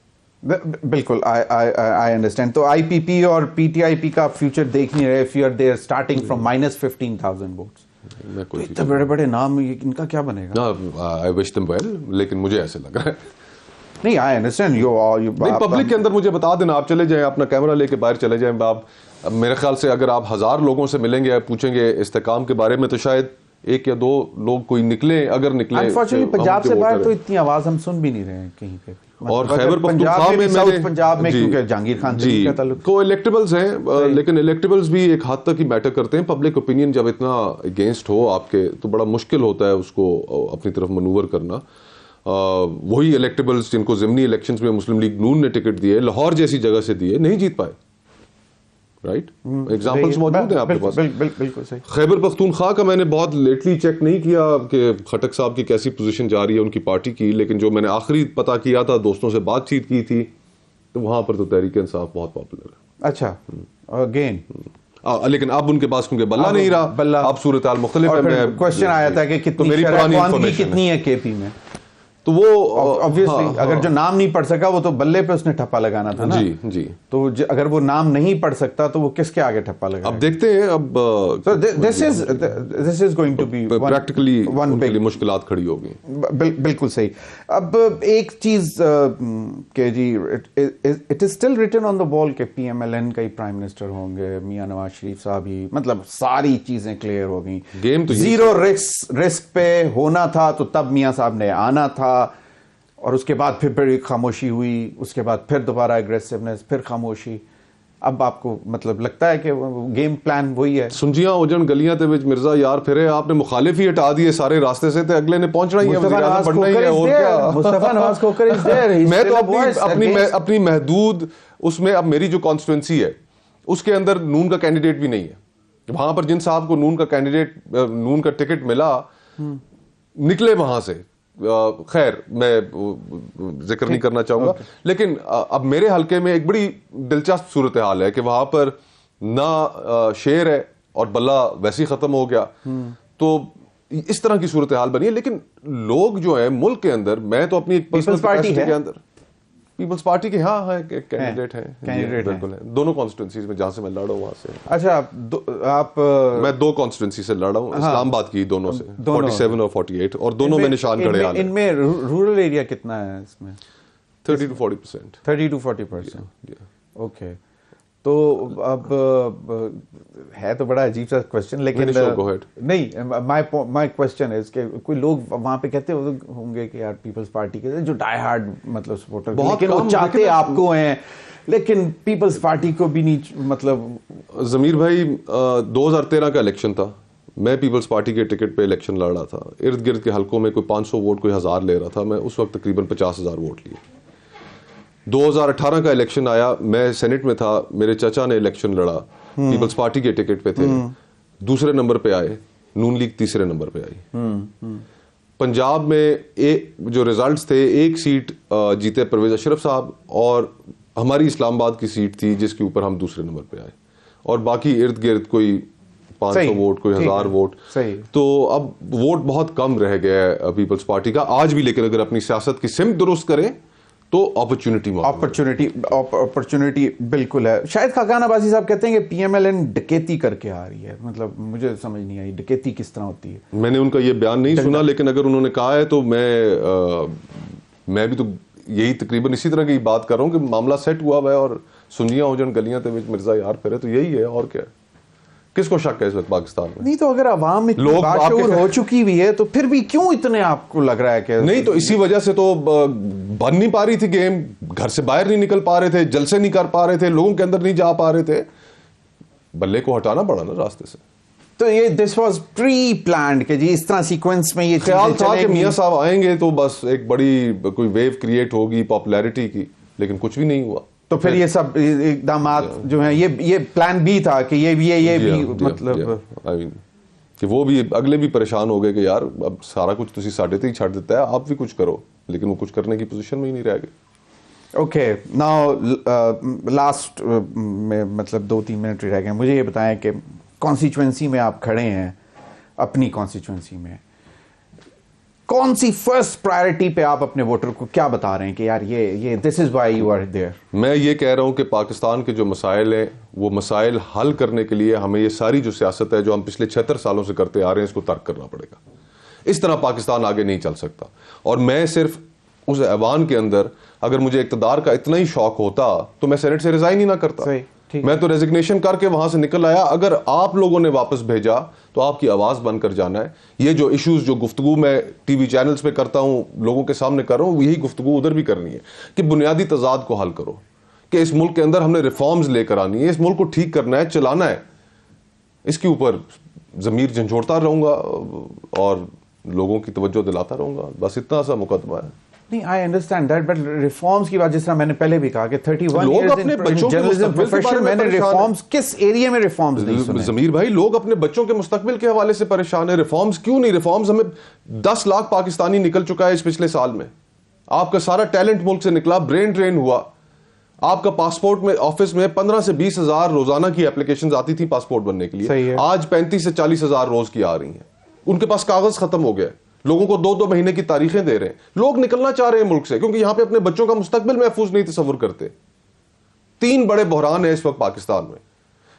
بالکل, آئی انڈرسٹینڈ. تو IPP اور PTIP کا فیوچر دیکھ نہیں رہے, fear they are starting from -15,000 votes. اتنے بڑے بڑے نام, ان کا کیا بنے گا؟ I wish them well, لیکن مجھے ایسے لگ رہا ہے. نہیں, آئی انڈرسٹینڈ. پبلک کے اندر مجھے بتا دینا, آپ چلے جائیں, اپنا کیمرہ لے کے باہر چلے جائیں. آپ میرے خیال سے اگر آپ 1000 لوگوں سے ملیں گے, پوچھیں گے استحکام کے بارے میں, تو شاید 1 یا 2 لوگ کوئی نکلیں, اگر نکلیں. انفارچونیٹلی پنجاب سے باہر تو اتنی آواز ہم سن بھی نہیں رہے ہیں کہیں پہ. اور خیبر پختونخوا میں ساؤتھ پنجاب میں کیونکہ جہانگیر خان کا تعلق, کو الیکٹیبلز ہیں, لیکن الیکٹیبلز بھی ایک حد تک ہی میٹر کرتے ہیں. پبلک اوپینین جب اتنا اگینسٹ ہو آپ کے, تو بڑا مشکل ہوتا ہے اس کو اپنی طرف منور کرنا. وہی الیکٹیبلز جن کو ضمنی الیکشنز میں مسلم لیگ نون نے ٹکٹ دیے, لاہور جیسی جگہ سے دیے, نہیں جیت پائے. رائٹ, ایگزامپلس موجود ہیں آپ کے پاس. بالکل صحیح. خیبر پختونخوا کا میں نے بہت لیٹلی چیک نہیں کیا کہ خٹک صاحب کی کیسی پوزیشن جا رہی ہے ان کی پارٹی کی, لیکن جو میں نے آخری پتا کیا تھا, دوستوں سے بات چیت کی تھی, تو وہاں پر تو تحریک انصاف بہت پاپولر ہے. اچھا, اگین. لیکن اب ان کے پاس کیونکہ بلہ نہیں رہا, اب صورتحال مختلف ہے. کوشچن آیا تھا کہ کتنی ہے KP میں, تو وہ obviously اگر جو نام نہیں پڑھ سکا وہ تو بلے پہ اس نے ٹھپا لگانا تھا نا. جی. تو اگر وہ نام نہیں پڑھ سکتا تو وہ کس کے آگے ٹھپا لگائے؟ اب دیکھتے ہیں. اب this is going to be practically ان کے لیے مشکلات کھڑی ہوگی. بالکل صحیح. اب ایک چیز کہ جی it is still written on the wall کہ PMLN کا ہی پرائم منسٹر ہوں گے, میاں نواز شریف صاحب ہی, مطلب ساری چیزیں کلیئر ہو گئی. گیم تو زیرو رسک پہ ہونا تھا, تو تب میاں صاحب نے آنا تھا, اور اس کے بعد پھر ایک خاموشی ہوئی, اس کے بعد پھر دوبارہ اگریسونیس, پھر خاموشی. اب آپ کو مطلب لگتا ہے کہ گیم پلان وہی ہے؟ سنجیاں اوجن گلیاں تے وچ مرزا یار پھرے, آپ نے مخالف ہی ہٹا دیے سارے راستے سے, تے اگلے نے پہنچنا ہی ہے, وزیر اعظم بننا ہی ہے. اور کیا, مصطفیٰ نواز کوکر از دیئر. میں تو اپنی محدود اس میں, اب میری جو کانسٹیٹوئنسی ہے اس کے اندر نون کا کینڈیڈیٹ بھی نہیں ہے. وہاں پر جن صاحب کو نون کا ٹکٹ ملا, نکلے وہاں سے. خیر میں ذکر نہیں کرنا چاہوں گا, لیکن اب میرے حلقے میں ایک بڑی دلچسپ صورتحال ہے کہ وہاں پر نہ شیر ہے اور بلہ ویسے ہی ختم ہو گیا. تو اس طرح کی صورتحال بنی ہے. لیکن لوگ جو ہیں ملک کے اندر, میں تو اپنی پیپلز پارٹی کے اندر, پیپلز پارٹی کے کینڈیڈیٹ ہیں بالکل, دونوں کانسٹیٹوئنسیز میں جہاں سے میں لڑا ہوں وہاں سے. اچھا, آپ میں 2 کانسٹیٹوئنسی سے لڑا ہوں, اسلام آباد کی دونوں سے, 47 اور 48, اور دونوں میں نشان گڑھے حال ہے. ان میں رورل ایریا کتنا ہے اس میں؟ 30 to 40%. 30 to 40%. اوکے. تو اب ہے تو بڑا عجیب سا کوشچن, لیکن نہیں, مائی کوشچن از کہ کوئی لوگ وہاں پہ کہتے ہوں گے کہ یار پیپلز پارٹی کے جو ڈائی ہارڈ مطلب سپورٹر, لیکن وہ چاہتے آپ کو ہیں, لیکن پیپلز پارٹی کو بھی نہیں. مطلب ضمیر بھائی 2013 کا الیکشن تھا, میں پیپلز پارٹی کے ٹکٹ پہ الیکشن لڑ رہا تھا. ارد گرد کے حلقوں میں کوئی 500 ووٹ, کوئی 1000 لے رہا تھا. میں اس وقت تقریباً 50,000 ووٹ لیے. 2018 کا الیکشن آیا, میں سینٹ میں تھا, میرے چچا نے الیکشن لڑا, پیپلز پارٹی کے ٹکٹ پہ تھے, دوسرے نمبر پہ آئے, نون لیگ تیسرے نمبر پہ آئی. پنجاب میں جو ریزلٹس تھے, ایک سیٹ جیتے پرویز اشرف صاحب, اور ہماری اسلام آباد کی سیٹ تھی جس کے اوپر ہم دوسرے نمبر پہ آئے, اور باقی ارد گرد کوئی 500 ووٹ, کوئی 1000 ووٹ. تو اب ووٹ بہت کم رہ گیا ہے پیپلز پارٹی کا آج بھی, لیکن اگر اپنی سیاست کی سمت درست کریں تو اپرچونٹی بالکل ہے. شاید خاقان عباسی صاحب کہتے ہیں کہ پی ایم ایل این ڈکیتی کر کے آ رہی ہے. مطلب مجھے سمجھ نہیں آئی ڈکیتی کس طرح ہوتی ہے. میں نے ان کا یہ بیان نہیں سنا, لیکن اگر انہوں نے کہا ہے تو میں بھی تو یہی تقریباً اسی طرح کی بات کر رہا ہوں کہ معاملہ سیٹ ہوا ہوا ہے اور سنجیاں ہو جان گلیاں تے مرزا یار پھرے, تو یہی ہے. اور کیا ہے, کس کو شک ہے اس وقت پاکستان میں؟ نہیں تو اگر عوام اتنی باشعور ہو چکی بھی ہے تو پھر بھی کیوں اتنے آپ کو لگ رہا ہے کہ نہیں, تو اسی وجہ سے تو بن نہیں پا رہی تھی گیم, گھر سے باہر نہیں نکل پا رہے تھے, جلسے نہیں کر پا رہے تھے, لوگوں کے اندر نہیں جا پا رہے تھے, بلے کو ہٹانا پڑا نا راستے سے. تو یہ دس واز پری پلانڈ کہ جی اس طرح سیکوینس میں یہ خیال تھا کہ میاں صاحب آئیں گے تو بس ایک بڑی کوئی ویو کریٹ ہوگی پاپولیرٹی کی, لیکن کچھ بھی نہیں ہوا. تو پھر یہ سب اقدامات جو ہیں یہ پلان بھی تھا کہ یہ بھی مطلب کہ وہ بھی اگلے بھی پریشان ہو گئے کہ یار اب سارا کچھ تسی ساڈے تے ہی چھڑ دیتا ہے, آپ بھی کچھ کرو, لیکن وہ کچھ کرنے کی پوزیشن میں ہی نہیں رہ گئے. اوکے ناؤ لاسٹ میں مطلب 2-3 منٹ رہ گئے, مجھے یہ بتائیں کہ کانسٹیچوئنسی میں آپ کھڑے ہیں, اپنی کانسٹیچوئنسی میں کون سی فرسٹ پرائرٹی پہ آپ اپنے ووٹر کو کیا بتا رہے ہیں کہ یار یہ this is why you are there? میں یہ کہہ رہا ہوں کہ پاکستان کے جو مسائل ہیں وہ مسائل حل کرنے کے لیے ہمیں یہ ساری جو سیاست ہے جو ہم پچھلے 76 سالوں سے کرتے آ رہے ہیں اس کو ترک کرنا پڑے گا. اس طرح پاکستان آگے نہیں چل سکتا. اور میں صرف اس ایوان کے اندر اگر مجھے اقتدار کا اتنا ہی شوق ہوتا تو میں سینٹ سے ریزائن ہی نہ کرتا. میں تو ریزگنیشن کر کے وہاں سے نکل آیا. اگر آپ لوگوں نے واپس بھیجا تو آپ کی آواز بن کر جانا ہے. یہ جو ایشوز جو گفتگو میں ٹی وی چینلز پہ کرتا ہوں, لوگوں کے سامنے کر رہا ہوں, یہی گفتگو ادھر بھی کرنی ہے کہ بنیادی تضاد کو حل کرو, کہ اس ملک کے اندر ہم نے ریفارمز لے کر آنی ہے, اس ملک کو ٹھیک کرنا ہے, چلانا ہے. اس کے اوپر ضمیر جھنجھوڑتا رہوں گا اور لوگوں کی توجہ دلاتا رہوں گا. بس اتنا سا مقدمہ ہے. نہیں, I understand that, but reforms کی بات جس طرح میں نے پہلے بھی کہا کہ 31 years in journalism profession میں نے reforms کس ایریا میں reforms نہیں سنے. ضمیر بھائی, لوگ اپنے بچوں کے مستقبل کے حوالے سے پریشان ہیں. ریفارمز کیوں نہیں؟ ریفارمز ہمیں 10 لاکھ پاکستانی نکل چکا ہے اس پچھلے سال میں. آپ کا سارا ٹیلنٹ ملک سے نکلا, برین ڈرین ہوا. آپ کا پاسپورٹ میں آفس میں 15 سے 20 ہزار روزانہ کی اپلیکیشنز آتی تھی پاسپورٹ بننے کے لیے, آج 35 سے 40 ہزار روز کی آ رہی ہیں. ان کے پاس کاغذ ختم ہو گیا, لوگوں کو 2 مہینے کی تاریخیں دے رہے ہیں. لوگ نکلنا چاہ رہے ہیں ملک سے کیونکہ یہاں پہ اپنے بچوں کا مستقبل محفوظ نہیں تصور کرتے. 3 بڑے بحران ہیں اس وقت پاکستان میں.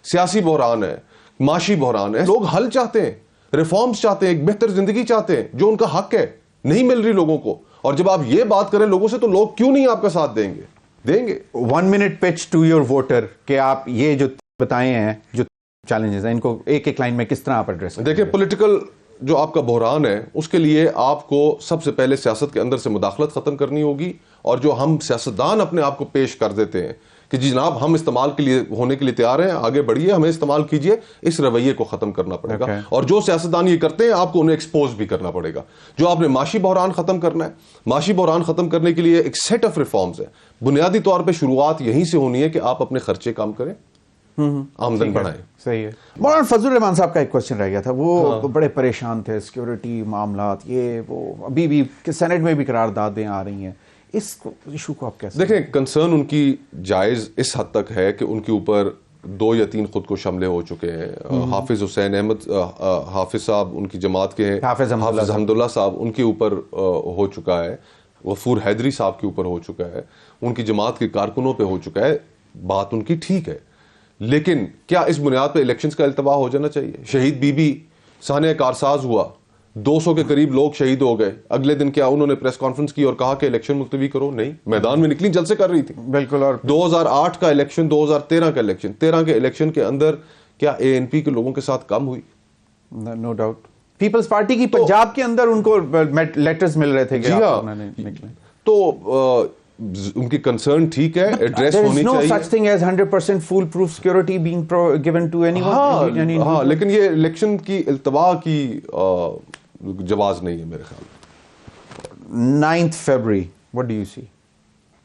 سیاسی بحران ہے, معاشی بحران ہے. لوگ حل چاہتے ہیں, ریفارمز چاہتے ہیں, ایک بہتر زندگی چاہتے ہیں جو ان کا حق ہے, نہیں مل رہی لوگوں کو. اور جب آپ یہ بات کریں لوگوں سے تو لوگ کیوں نہیں آپ کا ساتھ دیں گے؟ 1 minute pitch to your voter کہ آپ یہ جو بتائے ہیں جو چیلنجز ہیں ان کو ایک لائن میں کس طرح آپ ایڈریس کریں؟ دیکھیں, پولیٹیکل جو آپ کا بحران ہے اس کے لیے آپ کو سب سے پہلے سیاست کے اندر سے مداخلت ختم کرنی ہوگی. اور جو ہم سیاستدان اپنے آپ کو پیش کر دیتے ہیں کہ جی جناب ہم استعمال کے لیے ہونے کے لیے تیار ہیں, آگے بڑھیے, ہمیں استعمال کیجئے, اس رویے کو ختم کرنا پڑے گا. اور جو سیاستدان یہ کرتے ہیں آپ کو انہیں ایکسپوز بھی کرنا پڑے گا. جو آپ نے معاشی بحران ختم کرنا ہے, معاشی بحران ختم کرنے کے لیے ایک سیٹ آف ریفارمز ہے. بنیادی طور پہ شروعات یہیں سے ہونی ہے کہ آپ اپنے خرچے کام کریں, آمدن بڑھائیں. صحیح ہے. مولانا فضل الرحمان صاحب کا ایک کوشچن رہ گیا تھا, وہ بڑے پریشان تھے, سیکیورٹی معاملات, یہ وہ ابھی بھی سینٹ میں بھی قراردادیں آ رہی ہیں, اس ایشو کو آپ کیسے دیکھیں؟ کنسرن ان کی جائز اس حد تک ہے کہ ان کے اوپر 2 یا 3 خود کش حملے ہو چکے ہیں. حافظ حسین احمد حافظ صاحب ان کی جماعت کے ہیں, حافظ حمداللہ صاحب ان کے اوپر ہو چکا ہے, غفور حیدری صاحب کے اوپر ہو چکا ہے, ان کی جماعت کے کارکنوں پہ ہو چکا ہے. بات ان کی ٹھیک ہے, لیکن کیا اس بنیاد پہ الیکشنز کا التوا ہو جانا چاہیے؟ شہید بی بی سانحہ کارساز ہوا, 200 کے قریب لوگ شہید ہو گئے. اگلے دن کیا انہوں نے پریس کانفرنس کی اور کہا کہ الیکشن ملتوی کرو؟ نہیں, میدان میں نکلی, جلسے کر رہی تھی. بالکل. اور 2008 کا الیکشن, 2013 کا الیکشن, 13 کے الیکشن کے اندر کیا اے این پی کے لوگوں کے ساتھ کم ہوئی؟ No doubt. پیپلز پارٹی کی پنجاب کے اندر ان کو لیٹرز مل رہے تھے کہ تو ان کی کنسرن ٹھیک ہے, ایڈریس ہونی چاہیے. There is no such thing as 100% foolproof security being given to anyone. ہاں, لیکن یہ الیکشن کی التوا کی جواز نہیں ہے میرے خیال. 9th February, what do you see?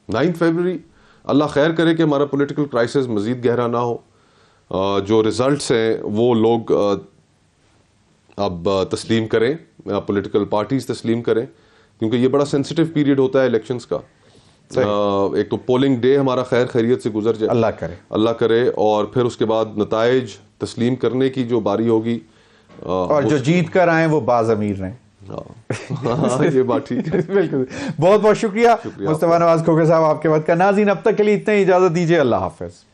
9th February, اللہ خیر کرے کہ ہمارا پولیٹیکل کرائسس مزید گہرا نہ ہو. جو ریزلٹس ہیں وہ لوگ اب تسلیم کریں, پولیٹیکل پارٹیز تسلیم کریں, کیونکہ یہ بڑا سینسٹیو پیریڈ ہوتا ہے الیکشنز کا. ایک تو پولنگ ڈے ہمارا خیر خیریت سے گزر جائے, اللہ کرے, اور پھر اس کے بعد نتائج تسلیم کرنے کی جو باری ہوگی, اور جو جیت کر آئیں وہ باضمیر رہیں. یہ بات ٹھیک ہے. بالکل. بہت بہت شکریہ مصطفیٰ نواز کھوکھر صاحب آپ کے وقت کا. ناظرین اب تک کے لیے اتنا ہی, اجازت دیجیے. اللہ حافظ.